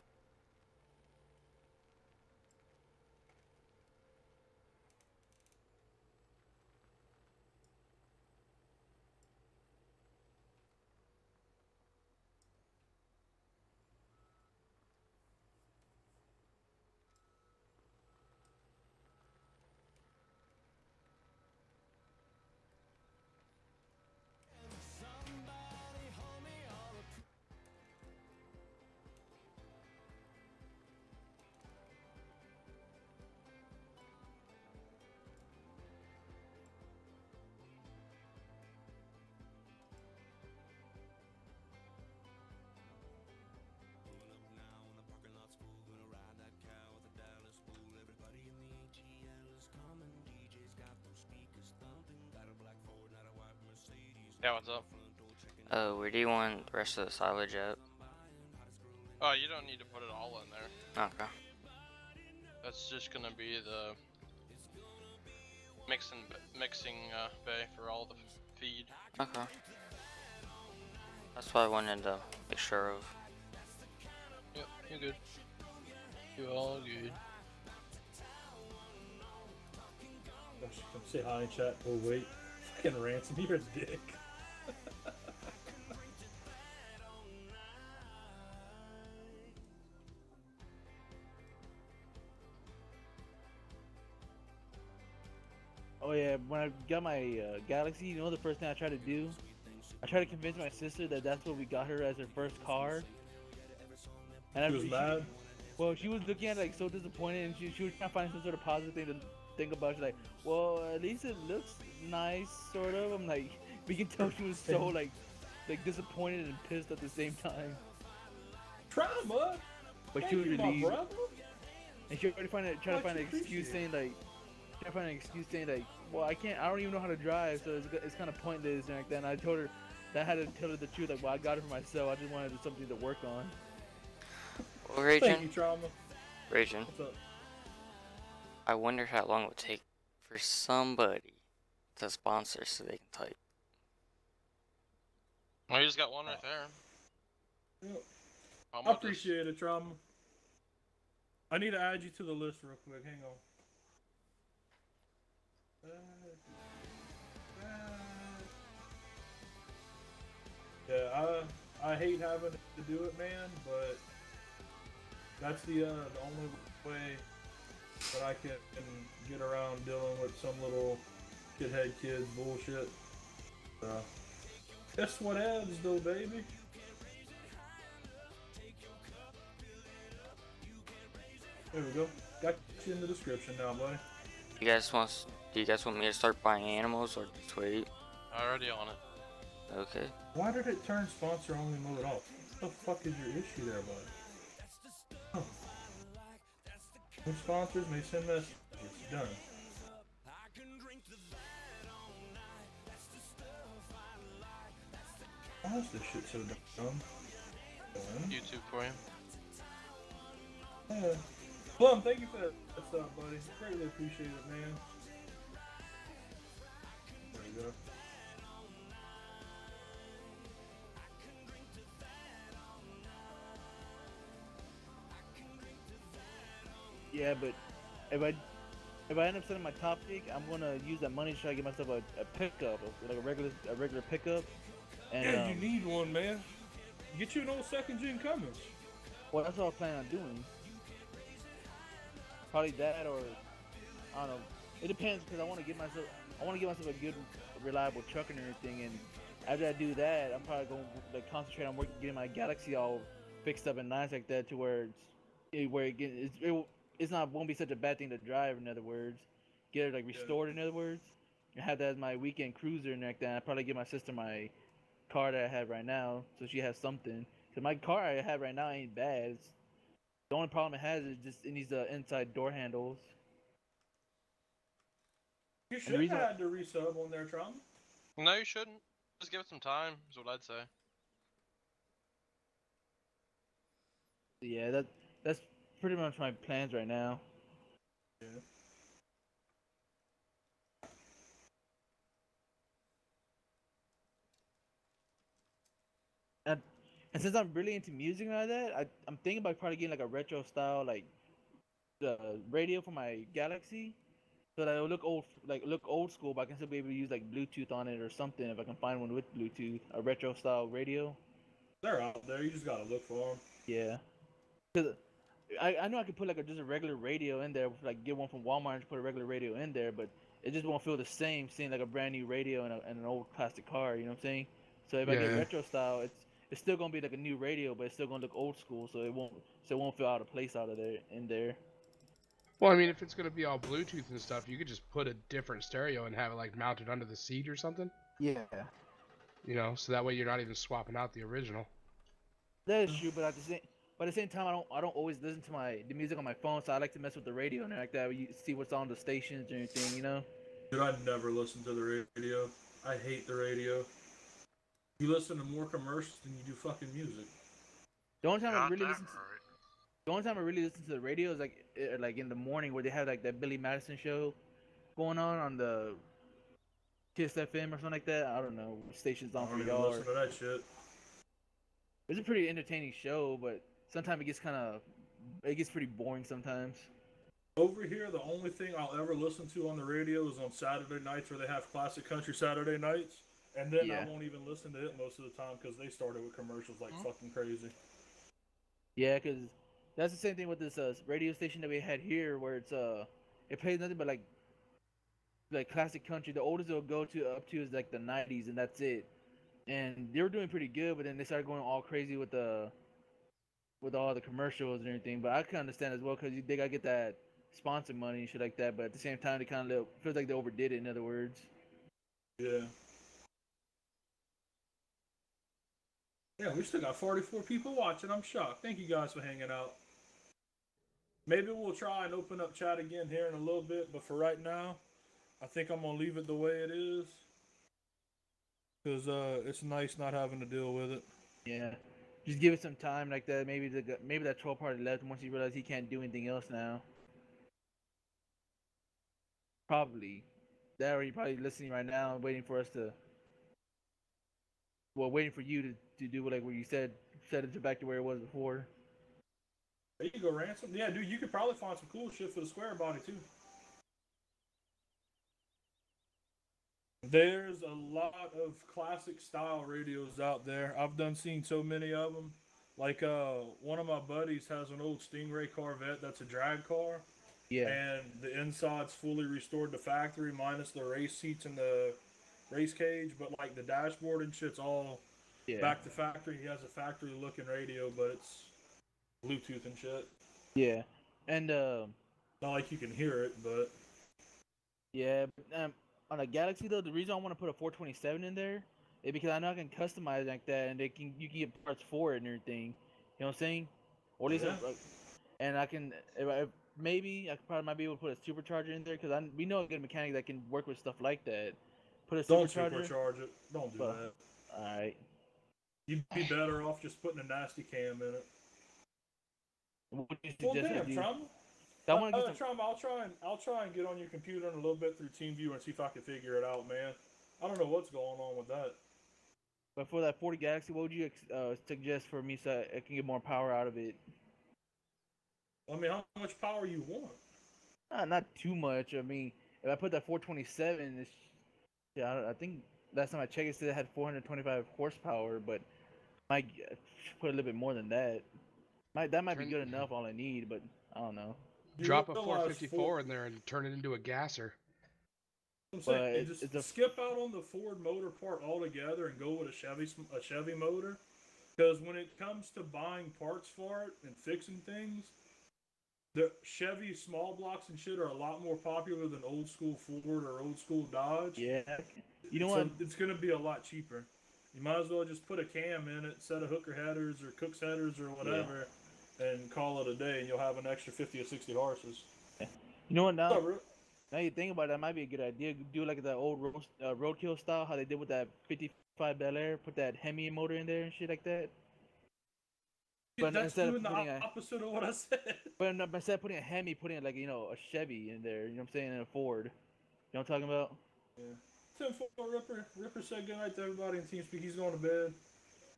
Yeah, what's up? Where do you want the rest of the silage at? Oh, you don't need to put it all in there. Okay. That's just gonna be the mixing bay for all the feed. Okay. That's what I wanted to make sure of. Yep, you're good. You're all good. Come say hi in chat. Oh wait, fucking Ransom, you're a dick. Oh yeah, when I got my Galaxy, you know the first thing I tried to do? I tried to convince my sister that that's what we got her as her first car. And She was mad? Well, she was looking at it like so disappointed, and she was trying to find some sort of positive thing think about it. She's like, well, at least it looks nice, sort of. I'm like, we can tell she was so like disappointed and pissed at the same time. Trauma. But Thank she was you, my relieved, brother. and she already try to find an excuse appreciate saying like, well, I don't even know how to drive, so it's kind of pointless and like that. And I told her that I had to tell her the truth, like, well, I got it for myself. I just wanted something to work on. Well, Ragin, Thank you, Trauma. Ragin, What's up? I wonder how long it would take for somebody to sponsor so they can type. Well, you just got one right there. Yep. How I much appreciate it, Trauma. I need to add you to the list real quick. Hang on. Yeah, I hate having to do it, man, but that's the only way that I can get around dealing with some little shithead kids bullshit. That's what adds, though, baby. There we go. Got you in the description now, buddy. Do you guys want me to start buying animals or just wait? Already on it. Okay. Why did it turn sponsor only mode off? What the fuck is your issue there, bud? Huh. New sponsors may send messages. Done. Why is this shit so dumb? Done. YouTube for you. Yeah. Plum, thank you for that stuff, buddy. Greatly appreciate it, man. There we go. Yeah, but if I end up setting my top pick, I'm gonna use that money to try to get myself a pickup, like a regular pickup. And, yeah, you need one, man. Get you an old second gen Cummins. Well, that's what I plan on doing. Probably that, or I don't know. It depends because I want to get myself a good, reliable truck and everything. And after I do that, I'm probably going to concentrate on getting my Galaxy all fixed up and nice like that, to where won't be such a bad thing to drive. In other words, get it restored. In other words, and have that as my weekend cruiser and like that. I'd probably give my sister my car that I have right now, so she has something. Cause my car I have right now ain't bad. The only problem it has is just it needs the inside door handles. You should have had to resub on their Trump. No, you shouldn't. Just give it some time, is what I'd say. Yeah, that's pretty much my plans right now. Yeah. And since I'm really into music like that, I'm thinking about probably getting like a retro style the radio for my Galaxy, so that it'll look old school, but I can still be able to use like Bluetooth on it or something if I can find one with Bluetooth, a retro style radio. They're out there. You just gotta look for them. Yeah, because I know I could put just a regular radio in there, like get one from Walmart and put a regular radio in there, but it just won't feel the same seeing like a brand new radio in an old plastic car. You know what I'm saying? So if I get retro style, it's still gonna be like a new radio, but it's still gonna look old school, so it won't feel out of place in there. Well, I mean, if it's gonna be all Bluetooth and stuff, you could just put a different stereo and have it mounted under the seat or something. Yeah. You know, so that way you're not even swapping out the original. That is true, but at the same time, I don't always listen to the music on my phone, so I like to mess with the radio and like that. You see what's on the stations and everything, you know. Dude, I never listen to the radio. I hate the radio. You listen to more commercials than you do fucking music. The only time I really listen to the radio is like in the morning, where they have like that Billy Madison show going on the Kiss FM or something like that. I don't know what station's on for y'all. Listen to that shit. It's a pretty entertaining show, but sometimes it gets pretty boring sometimes. Over here, the only thing I'll ever listen to on the radio is on Saturday nights, where they have classic country Saturday nights. And then I won't even listen to it most of the time because they started with commercials like fucking crazy. Yeah, because that's the same thing with this radio station that we had here, where it plays nothing but like classic country. The oldest it'll go up to is like the 90s, and that's it. And they were doing pretty good, but then they started going all crazy with all the commercials and everything. But I can understand as well, because they gotta get sponsor money and shit like that, but at the same time, they kind of feels like they overdid it. In other words. Yeah. Yeah, we still got 44 people watching. I'm shocked. Thank you guys for hanging out. Maybe we'll try and open up chat again here in a little bit, but for right now, I think I'm gonna leave it the way it is. Cause it's nice not having to deal with it. Yeah. Just give it some time like that. Maybe that troll party left once he realized he can't do anything else now. Probably. That or he probably listening right now, waiting for us to. Well, waiting for you to do like what you said, set it back to where it was before. There you go, Ransom. Yeah, dude, you could probably find some cool shit for the square body too. There's a lot of classic style radios out there. I've seen so many of them. Like one of my buddies has an old Stingray Corvette that's a drag car. Yeah. And the inside's fully restored to factory minus the race seats and the race cage, but like the dashboard and shit's all back to factory. He has a factory looking radio, but it's Bluetooth and shit. Yeah. And not like you can hear it, but yeah, on a Galaxy though, the reason I want to put a 427 in there is because I know I can customize it like that, and you can get parts for it and everything. You know what I'm saying? Or at least, and I can maybe I probably might be able to put a supercharger in there because we know a good mechanic that can work with stuff like that. Put a supercharger. Don't supercharge it. Don't do that. All right. You'd be better off just putting a nasty cam in it. What do you Well, suggest? damn, Trauma. I'll try and get on your computer in a little bit through TeamViewer and see if I can figure it out, man. I don't know what's going on with that. But for that 40 Galaxy, what would you suggest for me so I can get more power out of it? I mean, how much power you want? Not too much. I mean, if I put that 427, I think last time I checked, it said it had 425 horsepower, but I might put a little bit more than that. That might be good enough, all I need, but I don't know. Drop a 454 in there and turn it into a gasser. I'm saying, just skip out on the Ford motor part altogether and go with a Chevy motor. Because when it comes to buying parts for it and fixing things, the Chevy small blocks and shit are a lot more popular than old school Ford or old school Dodge. Yeah. You know what? It's going to be a lot cheaper. You might as well just put a cam in it, set of hooker headers or Cook's headers or whatever. Yeah. And call it a day, and you'll have an extra 50 or 60 horses. You know what, now you think about it, that might be a good idea. Do like the old roadkill style, how they did with that 55 Bel Air, put that Hemi motor in there and shit like that. But that's doing the opposite of what I said. But instead of putting a Hemi, putting like, a Chevy in there, you know what I'm saying, and a Ford. You know what I'm talking about? Yeah. 10-4 Ripper. Ripper said goodnight to everybody in TeamSpeak. He's going to bed.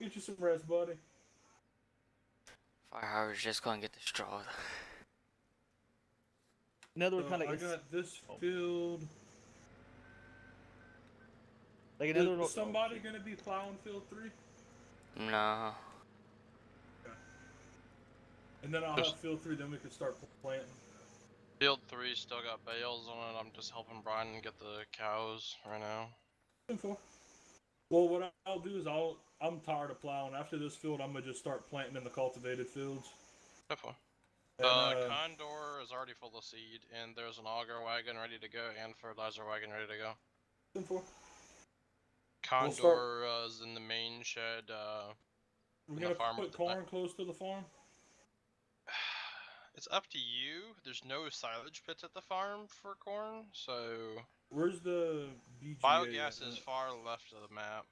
Get you some rest, buddy. Firehouse just gonna get destroyed. Another kind of I got this field. Like another. Is somebody gonna be plowing field 3? No. Okay. And then I'll have field 3. Then we can start planting. Field 3 still got bales on it. I'm just helping Brian get the cows right now. 10-4. Well, what I'll do is I'm tired of plowing. After this field, I'm gonna just start planting in the cultivated fields. Definitely. Condor is already full of seed, and there's an auger wagon ready to go, and fertilizer wagon ready to go. 10-4. Condor is in the main shed. We're gonna put corn close to the farm. It's up to you. There's no silage pits at the farm for corn, so. Where's the BGA? Biogas is far left of the map.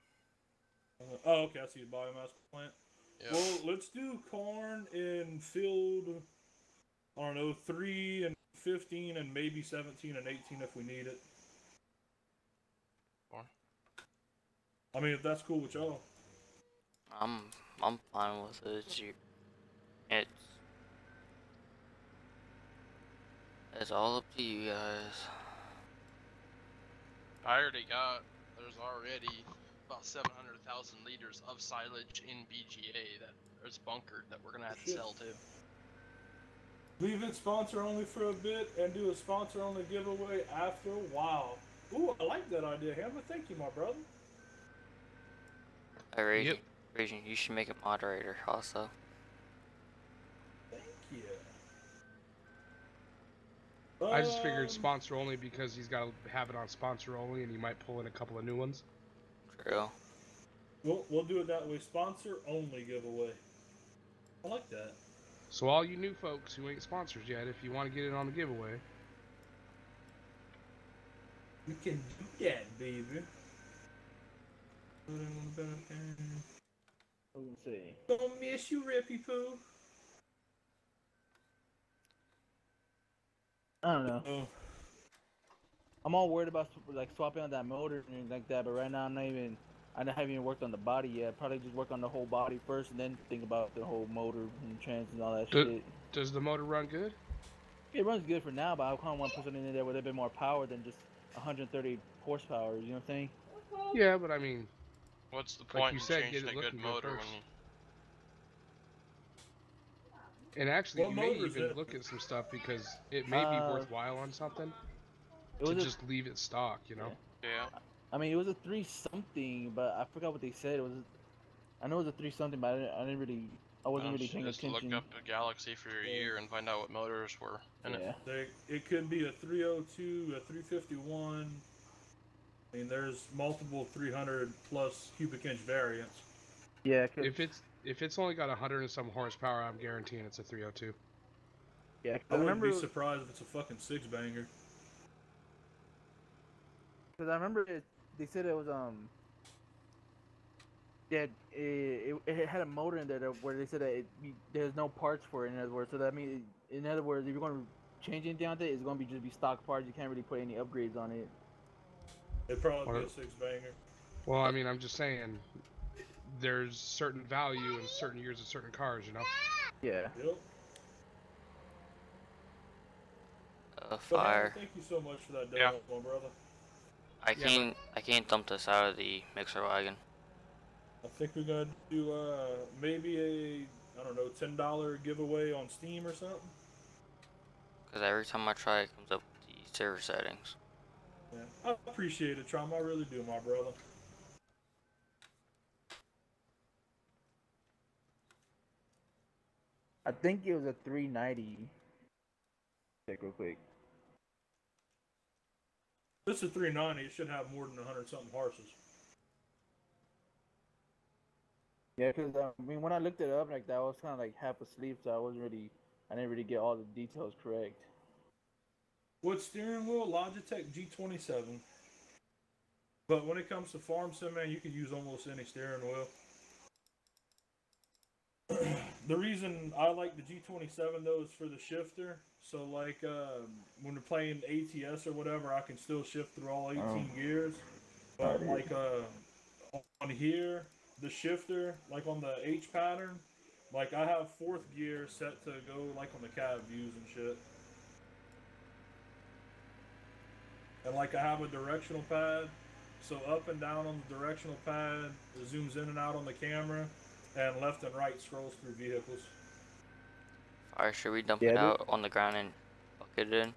Oh, okay, I see the biomass plant. Yep. Well, let's do corn in field, I don't know, 3 and 15 and maybe 17 and 18 if we need it. Corn. I mean, if that's cool with y'all. I'm fine with it. It's all up to you guys. There's already about 700,000 liters of silage in BGA that is bunkered that we're gonna have to sell too. Leave it sponsor only for a bit and do a sponsor only giveaway after. Wow. Ooh, I like that idea, Hammer. Thank you, my brother. Hey, Ragin, you should make a moderator also. Thank you. I just figured sponsor only because he's got to have it on sponsor only, and he might pull in a couple of new ones. True. We'll do it that way. Sponsor only giveaway. I like that. So all you new folks who ain't sponsors yet, if you want to get in on the giveaway, we can do that, baby. Let's see. Don't miss you, Rippy Poo. I don't know. I'm all worried about like swapping out that motor and things like that, but right now I haven't even worked on the body yet. Probably just work on the whole body first, and then think about the whole motor and trans and all that shit. Does the motor run good? It runs good for now, but I kind of want to put something in there with a bit more power than just 130 horsepower. You know what I'm saying? Yeah, but I mean, what's the point you in said, changing get it a good looking good motor first. when you? And actually, you may even look at some stuff because it may be worthwhile on something to just leave it stock, you know? Yeah. I mean, it was a 3 something, but I forgot what they said. I know it was a 3 something, but I wasn't really paying just attention. Look up a Galaxy for your year and find out what motors were in it. It could be a 302, a 351. I mean, there's multiple 300 plus cubic inch variants. Yeah. If it's only got 100 and some horsepower, I'm guaranteeing it's a 302. Yeah, I wouldn't be surprised if it's a fucking 6-banger. Because I remember they said it was that it had a motor in there where they said that there's no parts for it. In other words, so that means in other words, if you're going to change anything on it, it's going to just be stock parts. You can't really put any upgrades on it. It'd probably be a 6-banger. Well, I mean, I'm just saying, there's certain value in certain years of certain cars, you know? Yeah. Yep. Fire. Thank you so much for that demo, my brother. I can't dump this out of the mixer wagon. I think we're gonna do maybe a, I don't know, $10 giveaway on Steam or something. Because every time I try, it comes up with the server settings. Yeah, I appreciate it, Trom. I really do, my brother. I think it was a 390. Check real quick. This is 390. It should have more than 100-something horses. Yeah, because I mean, when I looked it up like that, I was kind of like half asleep, so I didn't really get all the details correct. What steering wheel? Logitech G27. But when it comes to farm sim, man, you can use almost any steering wheel. The reason I like the G27 though is for the shifter. So like when we're playing ATS or whatever, I can still shift through all 18 gears. But like on here, the shifter, like on the H pattern, like I have 4th gear set to go like on the cab views and shit. And like I have a directional pad, so up and down on the directional pad, it zooms in and out on the camera, and left and right scrolls through vehicles. Alright, should we dump it out on the ground and bucket it in?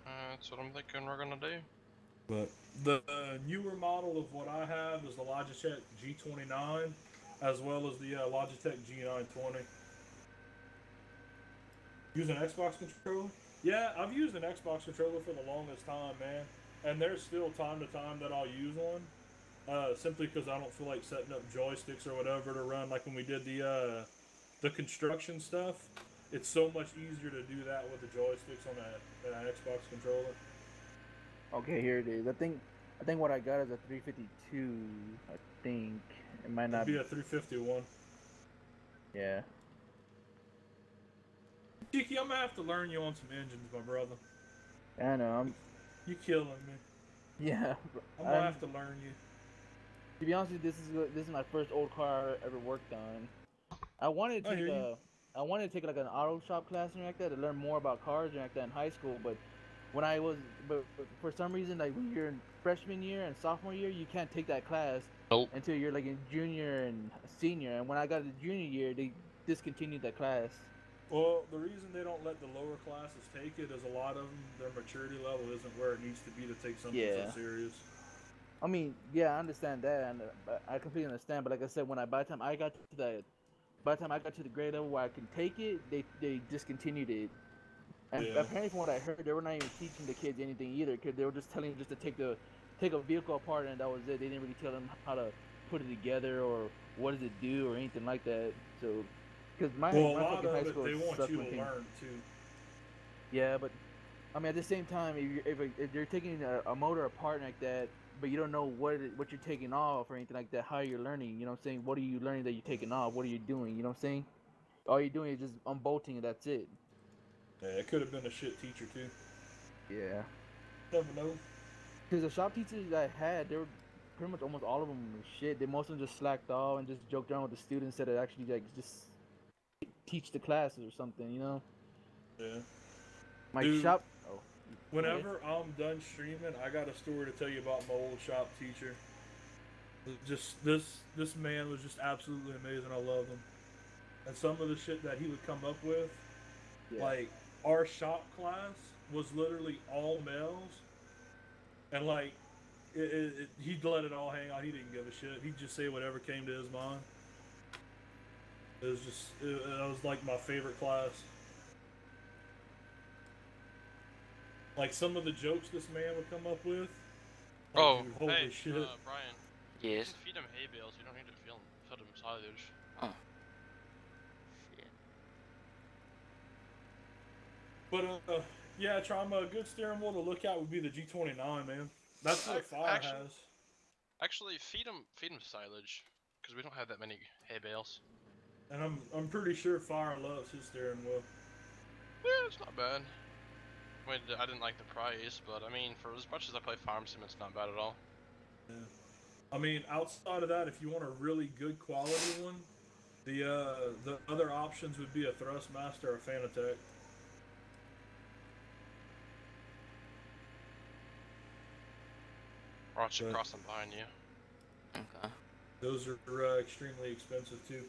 That's what I'm thinking we're gonna do. But the newer model of what I have is the Logitech G29, as well as the Logitech G920. Use an Xbox controller? Yeah, I've used an Xbox controller for the longest time, man. And there's still time to time that I'll use one. Simply because I don't feel like setting up joysticks or whatever to run. Like when we did the construction stuff, it's so much easier to do that with the joysticks on that Xbox controller. Okay, here it is. I think what I got is a 352. I think it might not be a 351. Yeah. Cheeky, I'm gonna have to learn you on some engines, my brother. I know. You killing me. Yeah. I'm gonna have to learn you. To be honest with you, this is my first old car I ever worked on. I wanted to take like an auto shop class and like that to learn more about cars and like that in high school, but for some reason, like when you're in freshman year and sophomore year, you can't take that class until you're like in junior and senior. And when I got to junior year, they discontinued that class. Well, the reason they don't let the lower classes take it is a lot of them, their maturity level isn't where it needs to be to take something so serious. I mean, yeah, I understand that, and I completely understand. But like I said, by the time I got to the grade level where I can take it, they discontinued it. And Yeah. apparently, from what I heard, they were not even teaching the kids anything either, because they were just telling them just to take a vehicle apart, and that was it. They didn't really tell them how to put it together or what does it do or anything like that. So, because my fucking high school they want sucked you when to it came. learn too. Yeah, but I mean, at the same time, if you're taking a motor apart like that, but you don't know what you're taking off or anything like that, how you're learning, you know what I'm saying? What are you learning that you're taking off? What are you doing? You know what I'm saying? All you're doing is just unbolting and that's it. Yeah, it could have been a shit teacher too. Yeah. Never know. Because the shop teachers I had, they were pretty much almost all of them were shit. They most of them just slacked off and just joked around with the students instead of actually like just teach the classes or something, you know? Yeah. My Dude, shop. Oh. Whenever I'm done streaming, I got a story to tell you about my old shop teacher. Just this man was just absolutely amazing. I love him. And some of the shit that he would come up with, like our shop class was literally all males, and like he'd let it all hang out. He didn't give a shit. He'd just say whatever came to his mind. It was just it was like my favorite class. Like some of the jokes this man would come up with. Like, Oh, dude, holy hey, shit. Brian. Yes. You can feed them hay bales. You don't need to feed them silage. Oh. Shit. But yeah, Trauma, a good steering wheel to look at would be the G29, man. That's what Fire has. Actually, feed them silage, because we don't have that many hay bales. And I'm pretty sure Fire loves his steering wheel. Yeah, it's not bad. I mean, I didn't like the price, but I mean, for as much as I play Farm Sim, it's not bad at all. Yeah. I mean, outside of that, if you want a really good quality one, the other options would be a Thrustmaster or a Fanatec. Watch it cross them behind you. Okay. Those are extremely expensive too.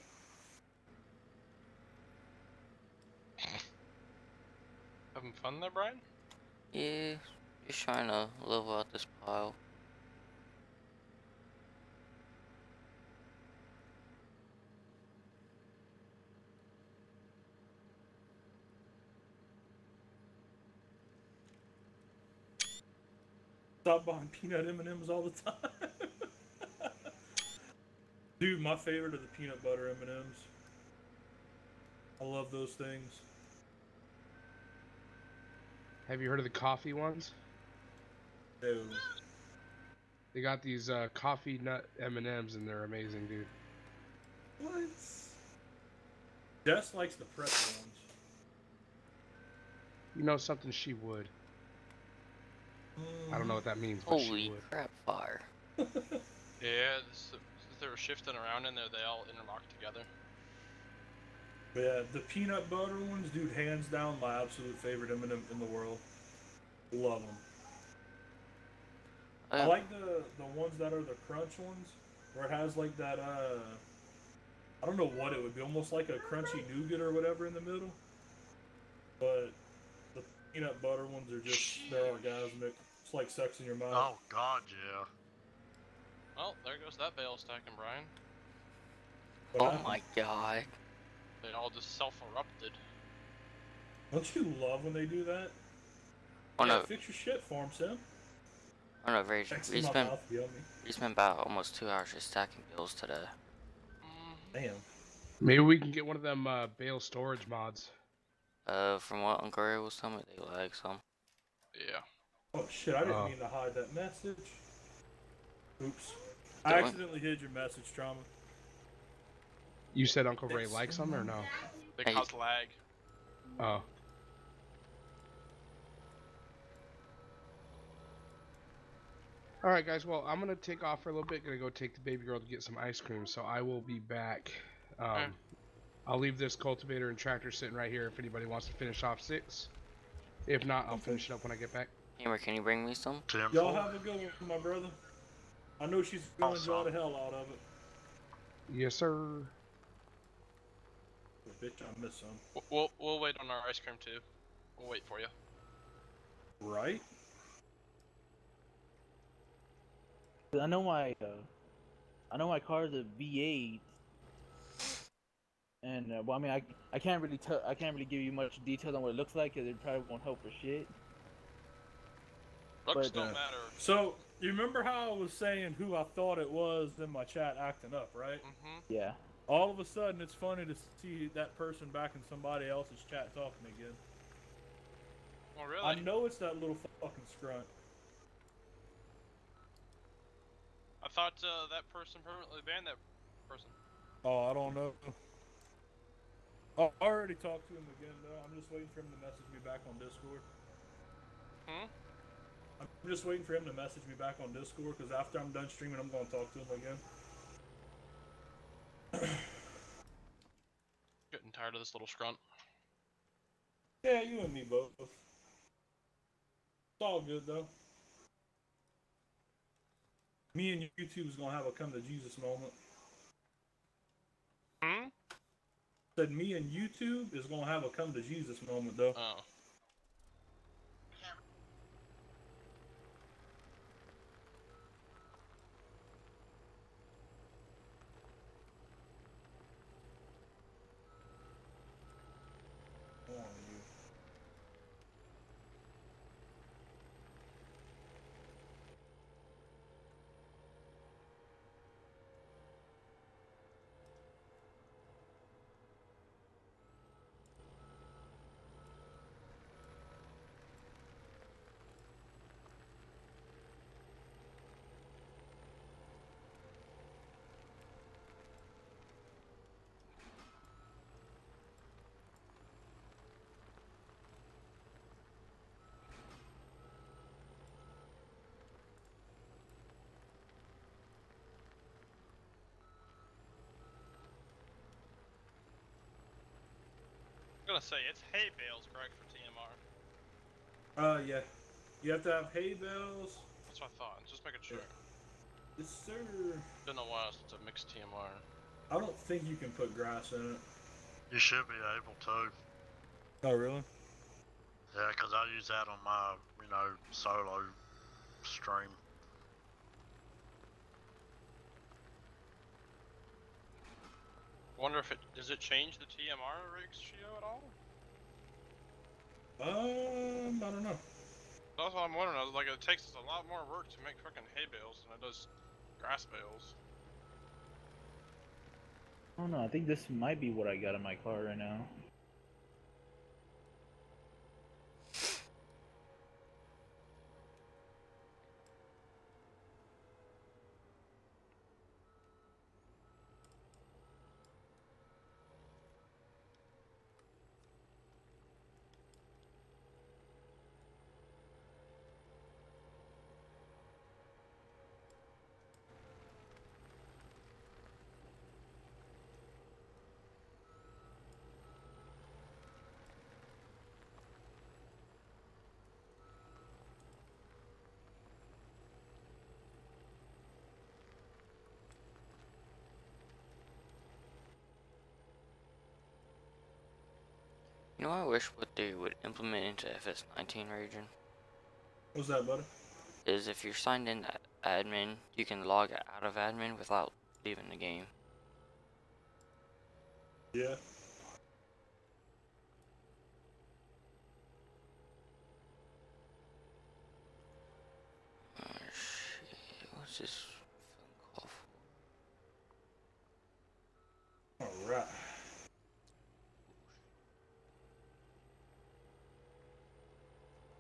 Having fun there, Brian? Yeah, just trying to level out this pile. Stop buying peanut M&Ms all the time. Dude, my favorite are the peanut butter M&Ms. I love those things. Have you heard of the coffee ones? No. They got these coffee nut M&Ms and they're amazing, dude. What? Jess likes the pretzel ones. You know something, she would. I don't know what that means, but Holy she would. crap, Fire. Yeah, they were shifting around in there, they all interlocked together. But yeah, the peanut butter ones, dude, hands down my absolute favorite M&M in the world. Love them. I like the ones that are the crunch ones, where it has like that, I don't know what it would be, almost like a crunchy nougat or whatever in the middle. But the peanut butter ones are just, they're orgasmic. It's like sex in your mouth. Oh god, yeah. Well, there goes that bale stacking, Brian. Oh my god. They all just self-erupted. Don't you love when they do that? Oh yeah, no. Fix your shit for them, Sim. Oh no, Rage. We spent about almost 2 hours just stacking bills today. Damn. Maybe we can get one of them bale storage mods. From what Uncle Ray was telling me, they lag some. Yeah. Oh shit, I didn't mean to hide that message. Oops. I accidentally hid your message, Trauma. You said Uncle Ray likes them or no? They cause lag. Oh. Alright guys, well I'm gonna take off for a little bit, gonna go take the baby girl to get some ice cream, so I will be back. I'll leave this cultivator and tractor sitting right here if anybody wants to finish off 6. If not, I'll finish it up when I get back. Hammer, can you bring me some? Y'all have a good one, my brother. I know she's gonna enjoy the hell out of it. Yes, sir. Bitch, I miss some. We'll wait on our ice cream too. We'll wait for you. Right? I know my car's a V8, And well, I mean, I can't really give you much detail on what it looks like because it probably won't help for shit. Looks But, don't matter. So you remember how I was saying who I thought it was in my chat acting up, right? Mm-hmm. Yeah. All of a sudden, it's funny to see that person back in somebody else's chat talking again. Oh, really? I know it's that little fucking scrunt. I thought that person permanently banned that person. Oh, I don't know. Oh, I already talked to him again, though. I'm just waiting for him to message me back on Discord. Hmm? I'm just waiting for him to message me back on Discord, because after I'm done streaming, I'm going to talk to him again. Getting tired of this little scrunt. Yeah, you and me both. It's all good, though. Me and YouTube is going to have a come to Jesus moment. Hmm? Said me and YouTube is going to have a come to Jesus moment, though. Oh. Come on, you. I'm gonna say it's hay bales, correct, for TMR? Yeah. You have to have hay bales. That's what I thought. Just making sure. Yes, sir. Didn't know why it's a mixed TMR. I don't think you can put grass in it. You should be able to. Oh, really? Yeah, because I use that on my, solo stream. Wonder if does it change the TMR ratio at all? I don't know. That's what I'm wondering. I was like, it takes us a lot more work to make fucking hay bales than it does grass bales. I don't know. I think this might be what I got in my car right now. You know, I wish what they would implement into FS19 region What's that, buddy? is if you're signed in as admin, you can log out of admin without leaving the game. Yeah. Oh shit, what's this phone call for? Alright.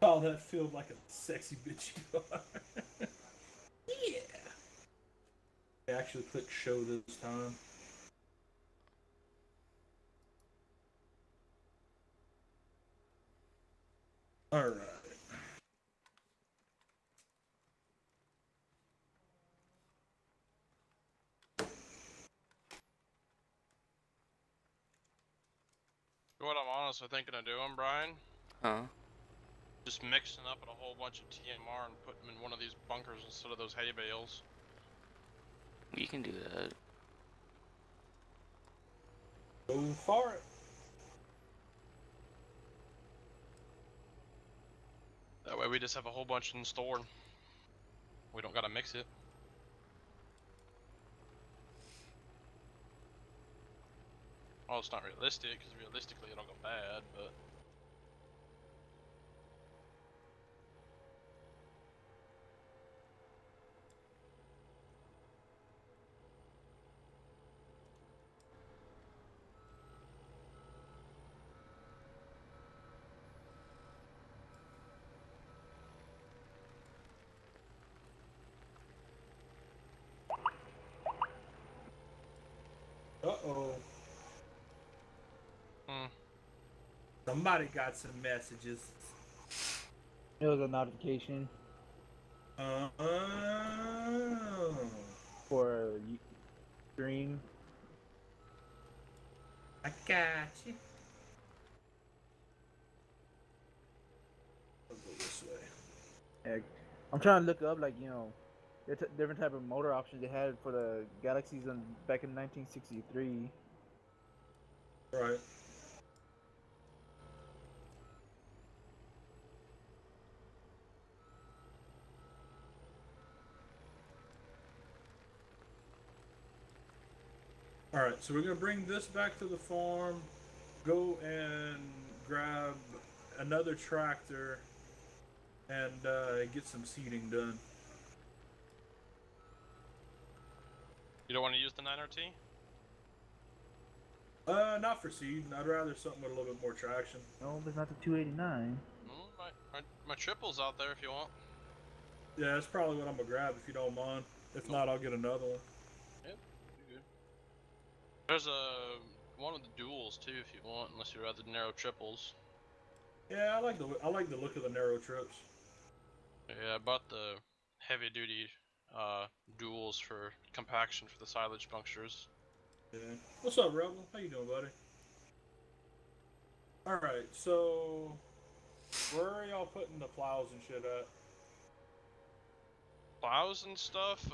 Oh, that feels like a sexy bitch you are. Yeah. I actually click show this time. Alright. What I'm honestly thinking of doing, Brian? Huh? Just mixing up a whole bunch of TMR and putting them in one of these bunkers instead of those hay bales. You can do that. Go for it. That way we just have a whole bunch in store. We don't gotta mix it. Well, it's not realistic, because realistically it'll go bad, but... Uh-oh. Somebody got some messages. It was a notification. For stream. I got you. I'll go this way. Yeah, I'm trying to look up, like, you know, the different type of motor options they had for the Galaxies back in 1963. Right. Alright, so we're going to bring this back to the farm, go and grab another tractor, and get some seeding done. You don't want to use the 9RT? Not for seed. I'd rather something with a little bit more traction. No, but not the 289. My triple's out there if you want. Yeah, that's probably what I'm going to grab if you don't mind. If not, I'll get another one. Yep, you're good. There's one with the duals too if you want, unless you'd rather narrow triples. Yeah, I like the look of the narrow trips. Yeah, I bought the heavy duty duals for compaction for the silage punctures. Yeah. What's up, Rebel? How you doing, buddy? Alright, so where are y'all putting the plows and shit at? Plows and stuff,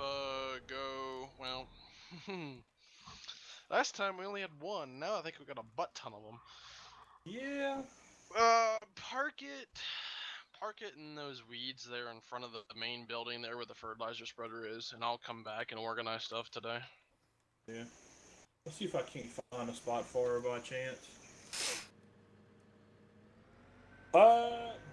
go, well, last time we only had one, now I think we got a butt ton of them. Yeah. Park it in those weeds there in front of the main building there where the fertilizer spreader is, and I'll come back and organize stuff today. Yeah. Let's see if I can't find a spot for her by chance.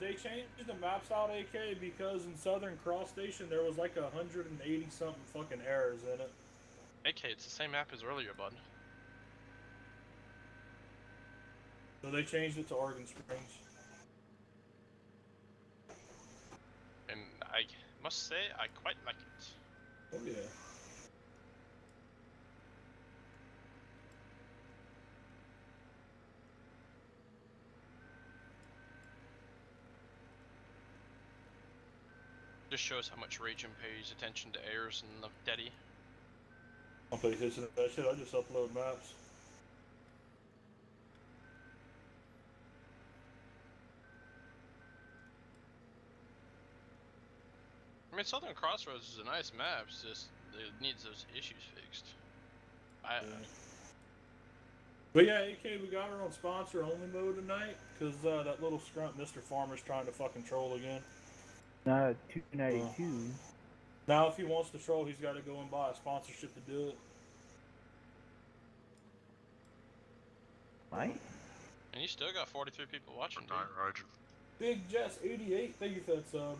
They changed the maps out, AK, because in Southern Cross Station there was like 180 something fucking errors in it. AK, it's the same map as earlier, bud. So they changed it to Oregon Springs. And I must say, I quite like it. Oh yeah. Just shows how much Ragin pays attention to errors in the Deddy. I'll pay attention to that shit. I just upload maps. I mean, Southern Crossroads is a nice map, it's just it needs those issues fixed. Yeah. But yeah, AK, we got her on sponsor only mode tonight, because that little scrunt Mr. Farmer's trying to fucking troll again. Not 292. Now if he wants to troll, he's got to go and buy a sponsorship to do it. Right? And you still got 43 people watching, dude. Roger. Big Jess 88, thank you for that sub.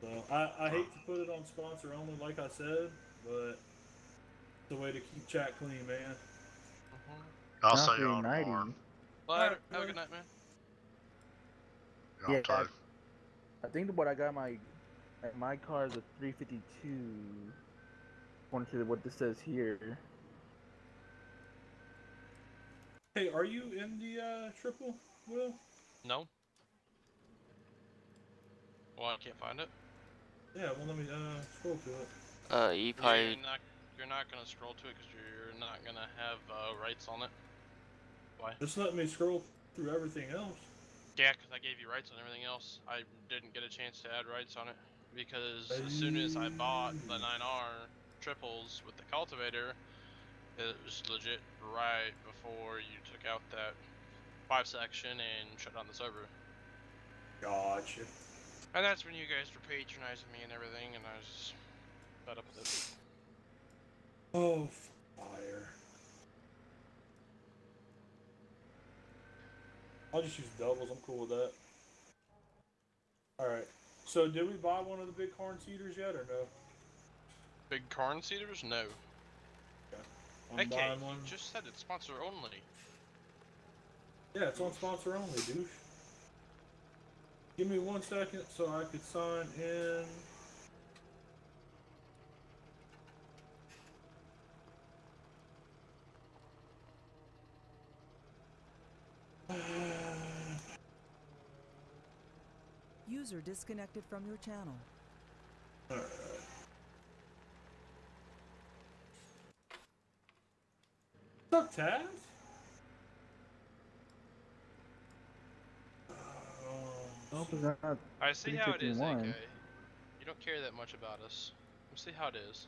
So I hate to put it on sponsor only, like I said, but it's the way to keep chat clean, man. I'll see you on tomorrow. Later. Have a good night, man. Yeah, I think what I got my car is a 352. According to what this says here. Hey, are you in the triple, Will? No. Well, I can't find it. Yeah, well let me scroll to it. You probably... You're not gonna scroll to it because you're not gonna have rights on it. Why? Just let me scroll through everything else. Yeah, because I gave you rights on everything else. I didn't get a chance to add rights on it because as soon as I bought the 9R triples with the cultivator, it was legit right before you took out that 5 section and shut down the server. Gotcha. And that's when you guys were patronizing me and everything, and I was just fed up with it. Oh, fire. I'll just use doubles. I'm cool with that. All right. So did we buy one of the big corn seeders yet, or no? Big corn seeders? No. Okay. I'm Okay, buying you one. just said it's sponsor only. Yeah, it's on sponsor only, douche. Give me 1 second so I could sign in. User disconnected from your channel. Alright. What's up, Taz? I see how it is, AK. You don't care that much about us. We'll see how it is.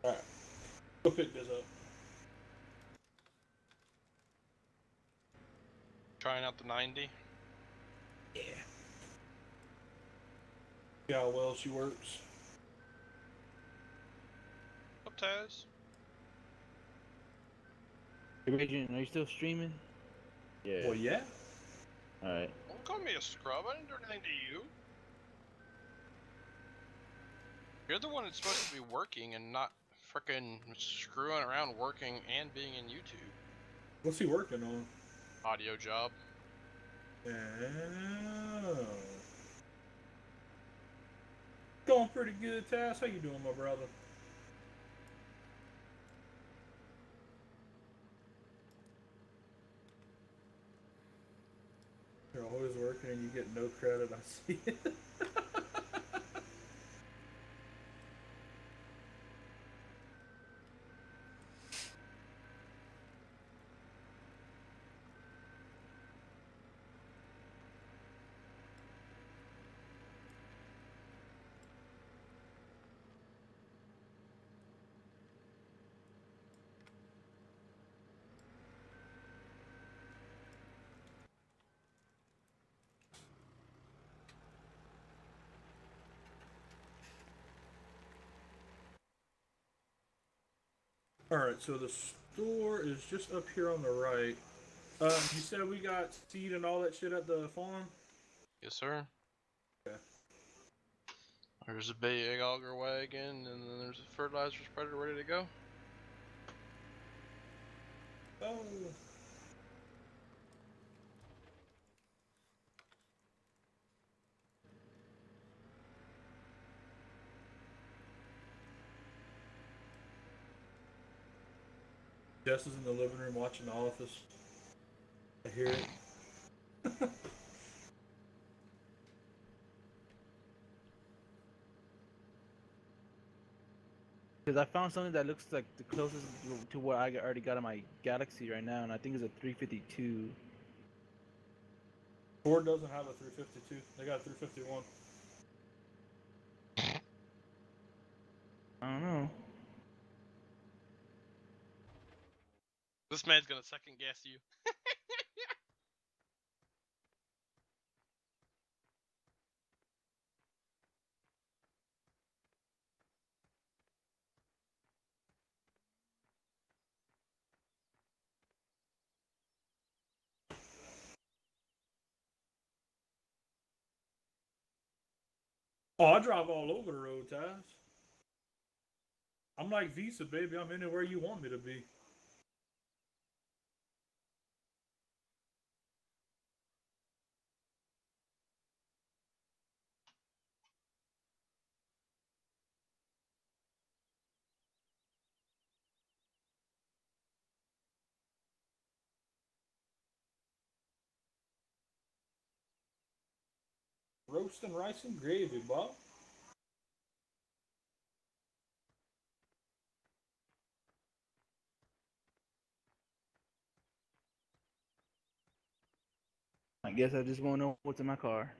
Alright. Go pick this up. Trying out the 90. Yeah. See how well she works. Up, Taz. Hey, Ragin, are you still streaming? Yeah. Well, yeah. Alright. Don't call me a scrub. I didn't do anything to you. You're the one that's supposed to be working and not frickin' screwing around working and being in YouTube. What's he working on? Audio job. Yeah. Going pretty good, Taz. How you doing, my brother? You're always working and you get no credit. I see it. Alright, so the store is just up here on the right. You said we got seed and all that shit at the farm? Yes, sir. Okay. There's a big auger wagon, and then there's a fertilizer spreader ready to go. Oh. Jess is in the living room watching The Office. I hear it. Because I found something that looks like the closest to what I already got on my Galaxy right now, and I think it's a 352. Ford doesn't have a 352. They got a 351. I don't know. This man's gonna second guess you. Oh, I drive all over the road, Taz. I'm like Visa, baby. I'm anywhere you want me to be. Roasting rice and gravy, Bob. I guess I just won't know what's in my car.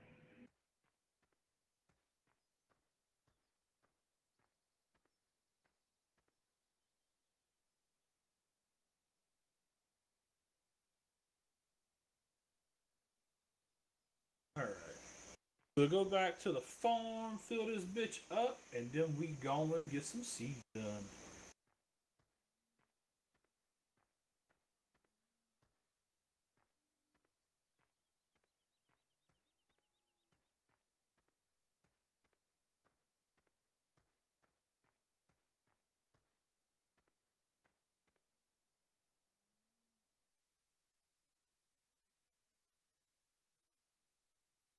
We'll go back to the farm, fill this bitch up, and then we go and get some seed done.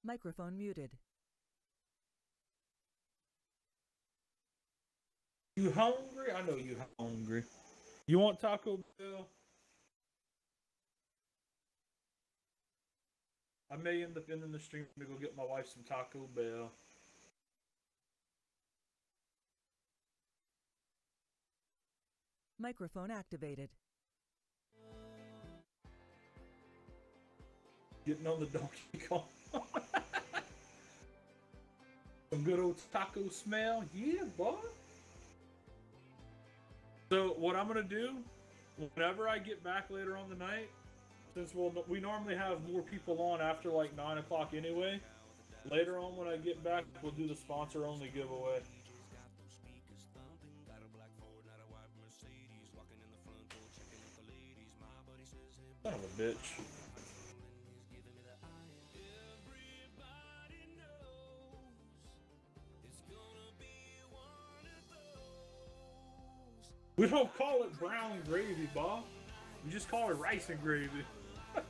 Microphone muted. You hungry? I know you hungry. You want Taco Bell? I may end up ending the stream to go get my wife some Taco Bell. Microphone activated. Getting on the Donkey Kong. Some good old taco smell. Yeah, boy. So what I'm going to do, whenever I get back later on the night, since we normally have more people on after like 9 o'clock anyway, later on when I get back, we'll do the sponsor-only giveaway. Son of a bitch. We don't call it brown gravy, Bob. We just call it rice and gravy. I'm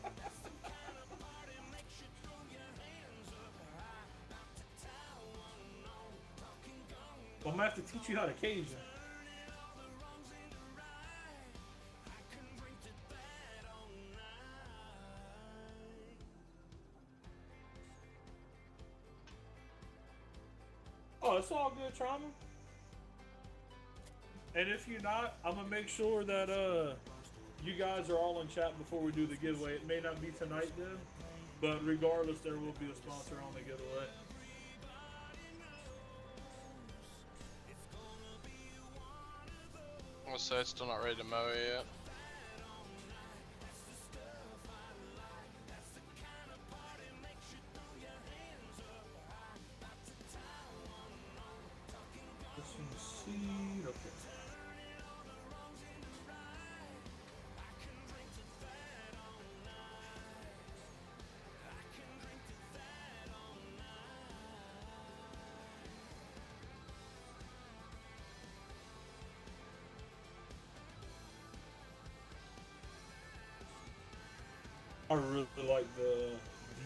gonna have to teach you how to Cajun. Oh, it's all good, Trauma. And if you're not, I'm gonna make sure that you guys are all in chat before we do the giveaway. It may not be tonight then, but regardless, there will be a sponsor on the giveaway. I'm gonna say it's still not ready to mow yet. This one's seed, okay. I really like the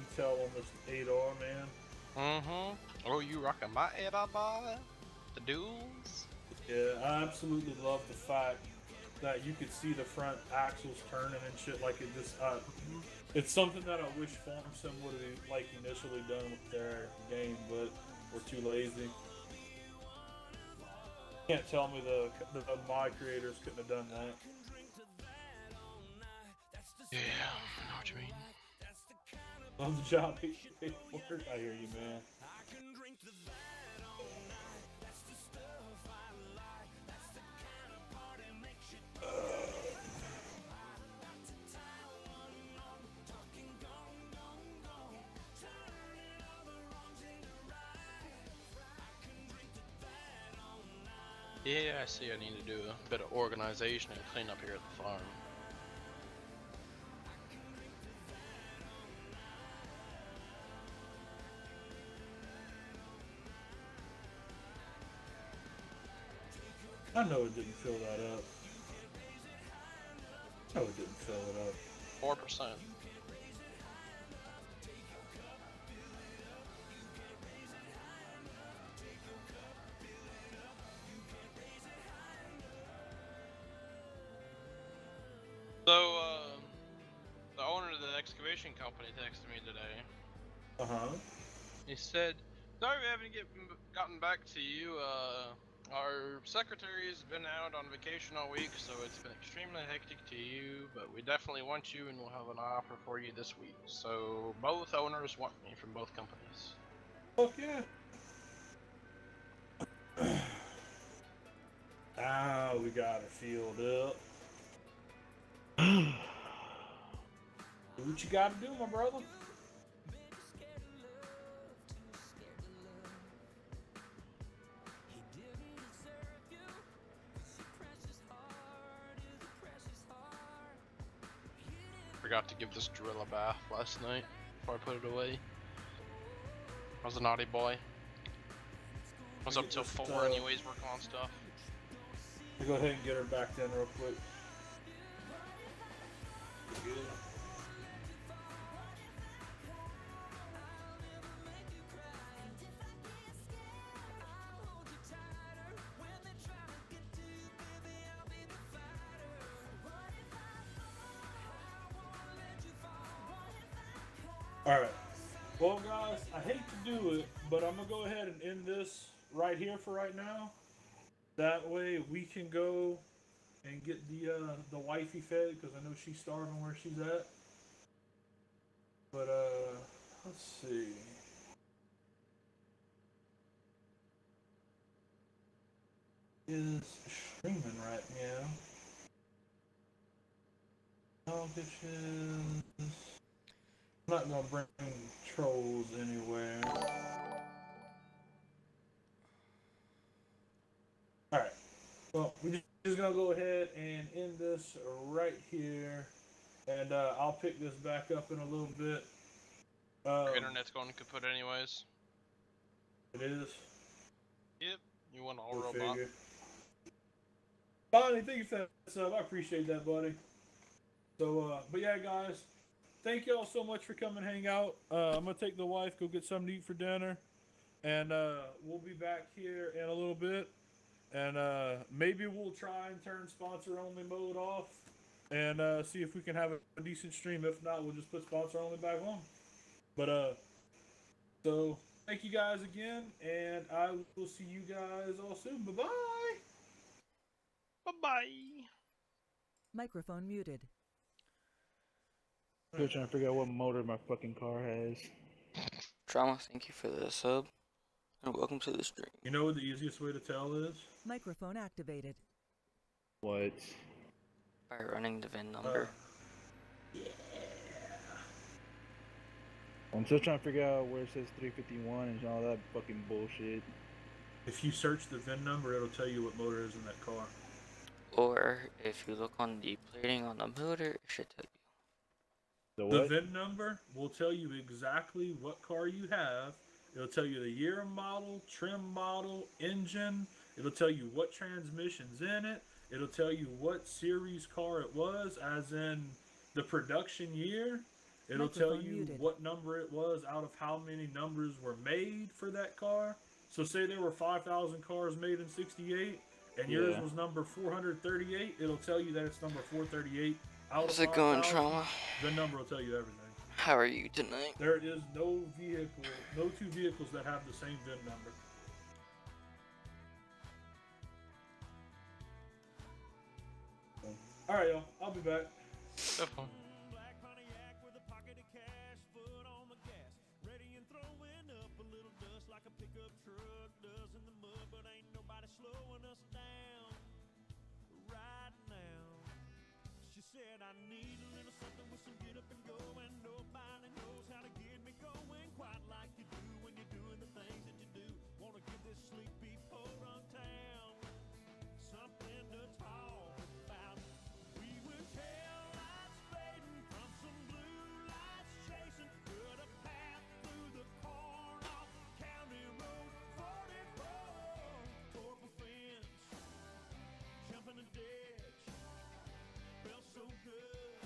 detail on this 8R, man. Oh, you rocking my 8R, boy? The duels? Yeah, I absolutely love the fact that you could see the front axles turning and shit. Like it just, it's something that I wish Farm Sim would have like initially done with their game, but we're too lazy. Can't tell me the my creators couldn't have done that. Yeah, I know what you mean. On the job, work. I hear you, man. Yeah, I see. I need to do a bit of organization and clean up here at the farm. I know it didn't fill that up. No, it didn't fill it up. 4%. So, the owner of the excavation company texted me today. He said, "Sorry we haven't gotten back to you. Our secretary's been out on vacation all week, so it's been extremely hectic to you, but we definitely want you and we'll have an offer for you this week." So, both owners want me from both companies. Fuck yeah. Now we got it filled up. Do what you gotta do, my brother. Yeah, I see. I need to do a bit of organization and clean up here at the farm. forgot to give this drill a bath last night before I put it away. I was a naughty boy. I was up till 4 anyways working on stuff. Go ahead and get her back in real quick. Good. Alright. Well, guys, I hate to do it, but I'm going to go ahead and end this right here for right now. That way we can go and get the wifey fed, because I know she's starving where she's at. But, let's see. Is streaming right now. No bitches. I'm not gonna bring trolls anywhere. Alright. Well, we're just gonna go ahead and end this right here. And I'll pick this back up in a little bit. Your internet's going kaput anyways. It is? Yep. You want all robot. Bonnie, thank you for that sub. I appreciate that, buddy. So, but yeah, guys. Thank y'all so much for coming hang out. I'm going to take the wife, go get something to eat for dinner. And we'll be back here in a little bit. And maybe we'll try and turn sponsor-only mode off. And see if we can have a decent stream. If not, we'll just put sponsor-only back on. But, so, thank you guys again. And I will see you guys all soon. Bye-bye. Bye-bye. Microphone muted. Still trying to figure out what motor my fucking car has. Trauma, thank you for the sub. And welcome to the stream. You know what the easiest way to tell is? Microphone activated. What? By running the VIN number. Yeah. I'm still trying to figure out where it says 351 and all that fucking bullshit. If you search the VIN number, it'll tell you what motor is in that car. Or if you look on the plating on the motor, it should tell you. The VIN number will tell you exactly what car you have. It'll tell you the year and model, trim model, engine. It'll tell you what transmission's in it. It'll tell you what series car it was, as in the production year. It'll tell you what number it was out of how many numbers were made for that car. So say there were 5,000 cars made in 68, and yours was number 438. It'll tell you that it's number 438. How's it going, Trauma? The number will tell you everything. How are you tonight? There is no vehicle, no two vehicles that have the same VIN number. Alright, y'all. I'll be back. Have fun. Said I need a little something with some get up and go, and nobody knows how to get me going quite like you do when you're doing the things that you do. Wanna give this sleepy podunk town something to talk about. We were tail lights fading from some blue lights chasing, put a path through the corn off County Road 44. Tore up a fence, jumping a ditch. Felt so good.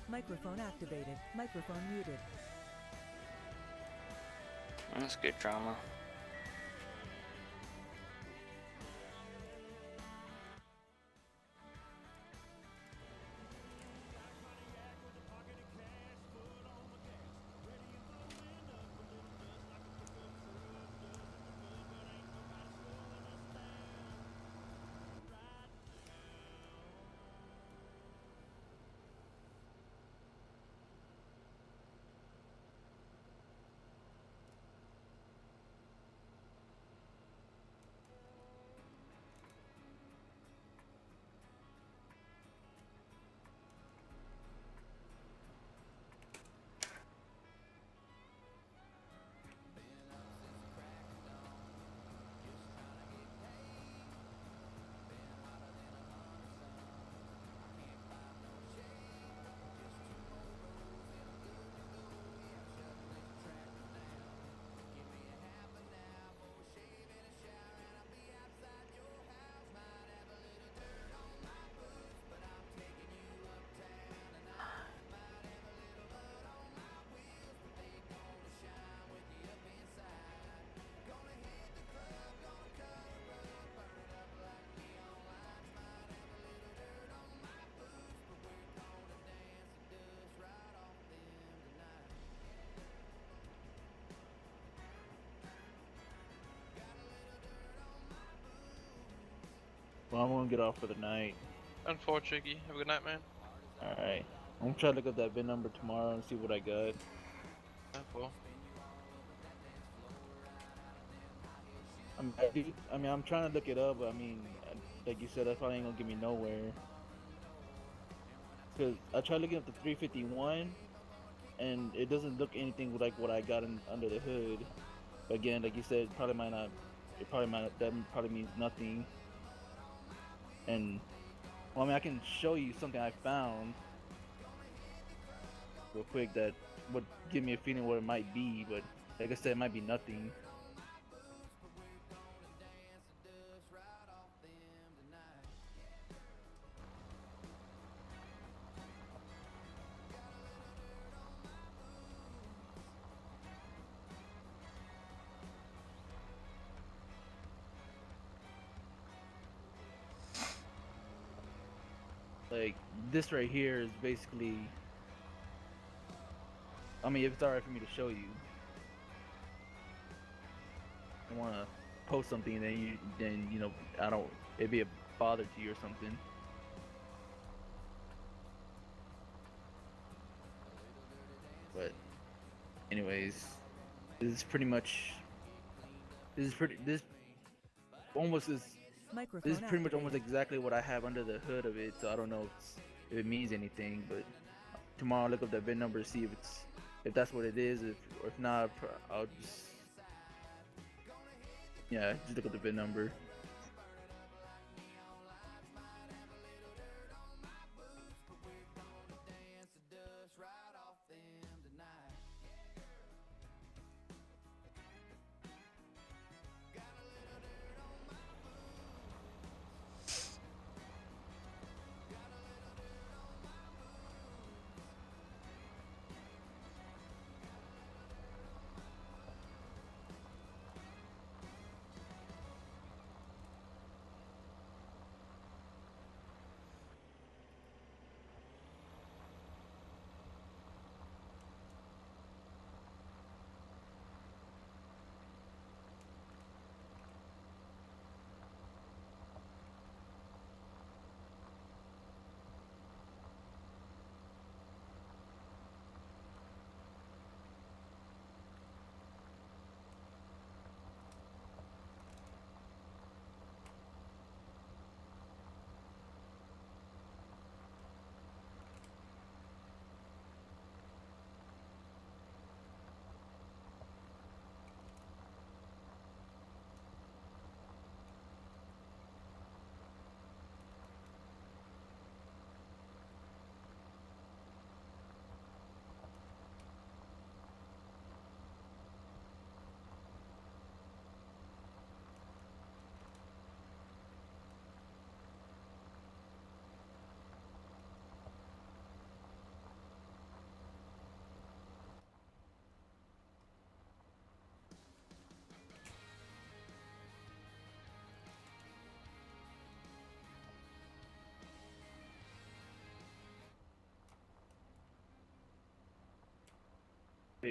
Microphone activated. Microphone muted. That's good drama. Well, I'm gonna get off for the night. And 4 Chicky. Have a good night, man. Alright. I'm gonna try to look up that VIN number tomorrow and see what I got. Yeah, cool. I'm trying to look it up, but I mean, like you said, that probably ain't gonna get me nowhere. Cause I tried looking up the 351, and it doesn't look anything like what I got under the hood. But again, like you said, it probably might not. That probably means nothing. And well, I mean, I can show you something I found real quick that would give me a feeling what it might be. But like I said, it might be nothing. Like this right here is basically, I mean, if it's alright for me to show you, I want to post something, then you know, I don't, it'd be a bother to you or something. But anyways, this is pretty much, this almost is. Microphone This is pretty much almost activated. exactly what I have under the hood of it, so I don't know if it means anything. But tomorrow I'll look up that VIN number to see if that's what it is. Or if not, I'll just just look up the VIN number.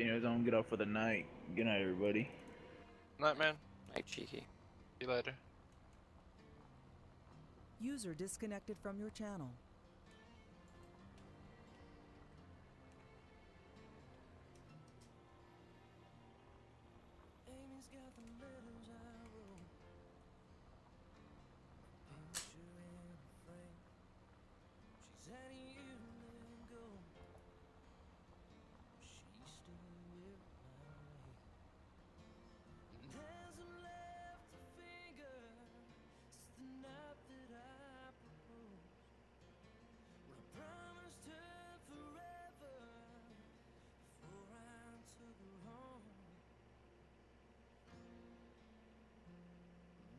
anyways, I'm gonna get off for the night. Good night, everybody. Night, man. Night, Cheeky. See you later. User disconnected from your channel. Amy's got the letters I wrote. Picture in a frame. She's had you let go. She's still with my way. And hasn't left a finger since the night that I proposed. When I promised her forever before I took her home.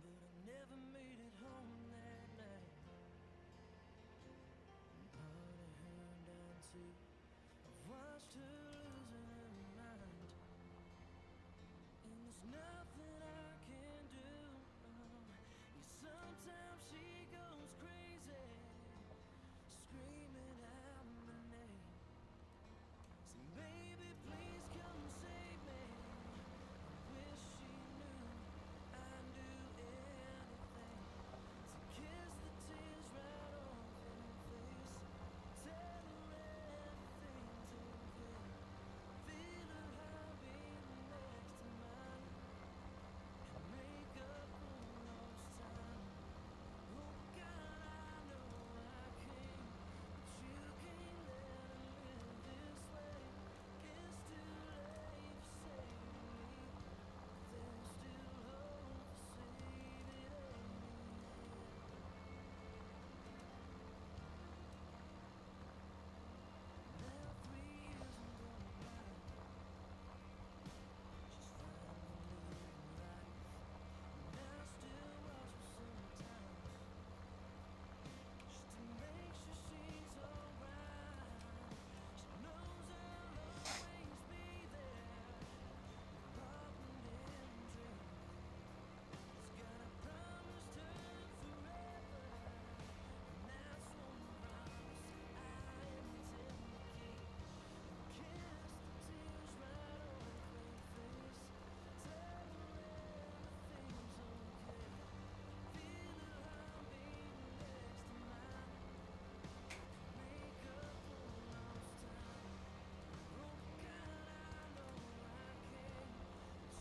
But I never made it home that night. Part of her down too. I've watched her losing her mind. And there's nothing I can do. Yeah, sometimes she goes crazy, screaming out my name. So baby, please come save me. I wish she knew I'd do anything to kiss the tears right off her face. Tell her everything's okay. Feel her heartbeat next to mine. And make up for lost time. Oh God, I know I can, but you can't let her live this way. It's too late for saving me. There's still hope for saving Amy. Now 3 years and gone by. She's finally living life. And I still watch her sometimes, just to make sure she's alright. She knows I'll always be there, partner in dream. It's God, I promised her forever, and that's one promise I intend to keep. Kiss the tears right off her face. Tell her everything's okay. Feel her heartbeat next to mine. Make up for lost time. Oh God, I know I can, but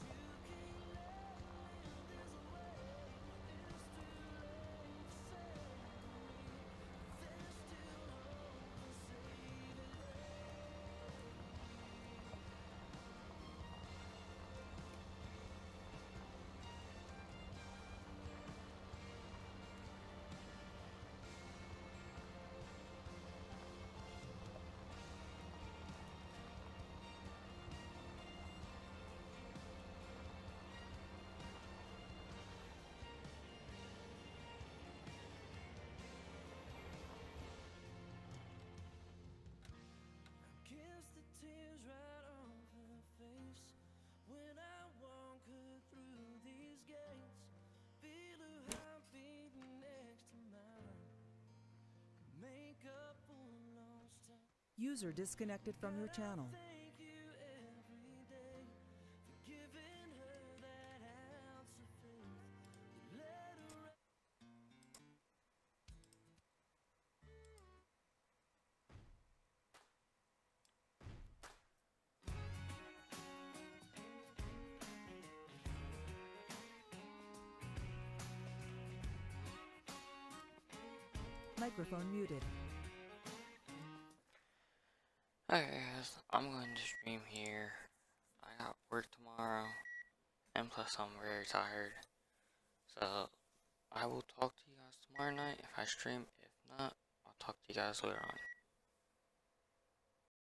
you can't let her live this way. It's too late for saving me. There's still hope for saving kiss the tears right off her face. When I walk her through these gates, feel her heartbeat next to mine. Make up for lost time. User disconnected from your channel. Thank you every day for giving her that ounce of faith. You let her. Microphone muted. Okay guys, I'm going to stream here. I got work tomorrow, and plus I'm very tired. So, I will talk to you guys tomorrow night if I stream. If not, I'll talk to you guys later on.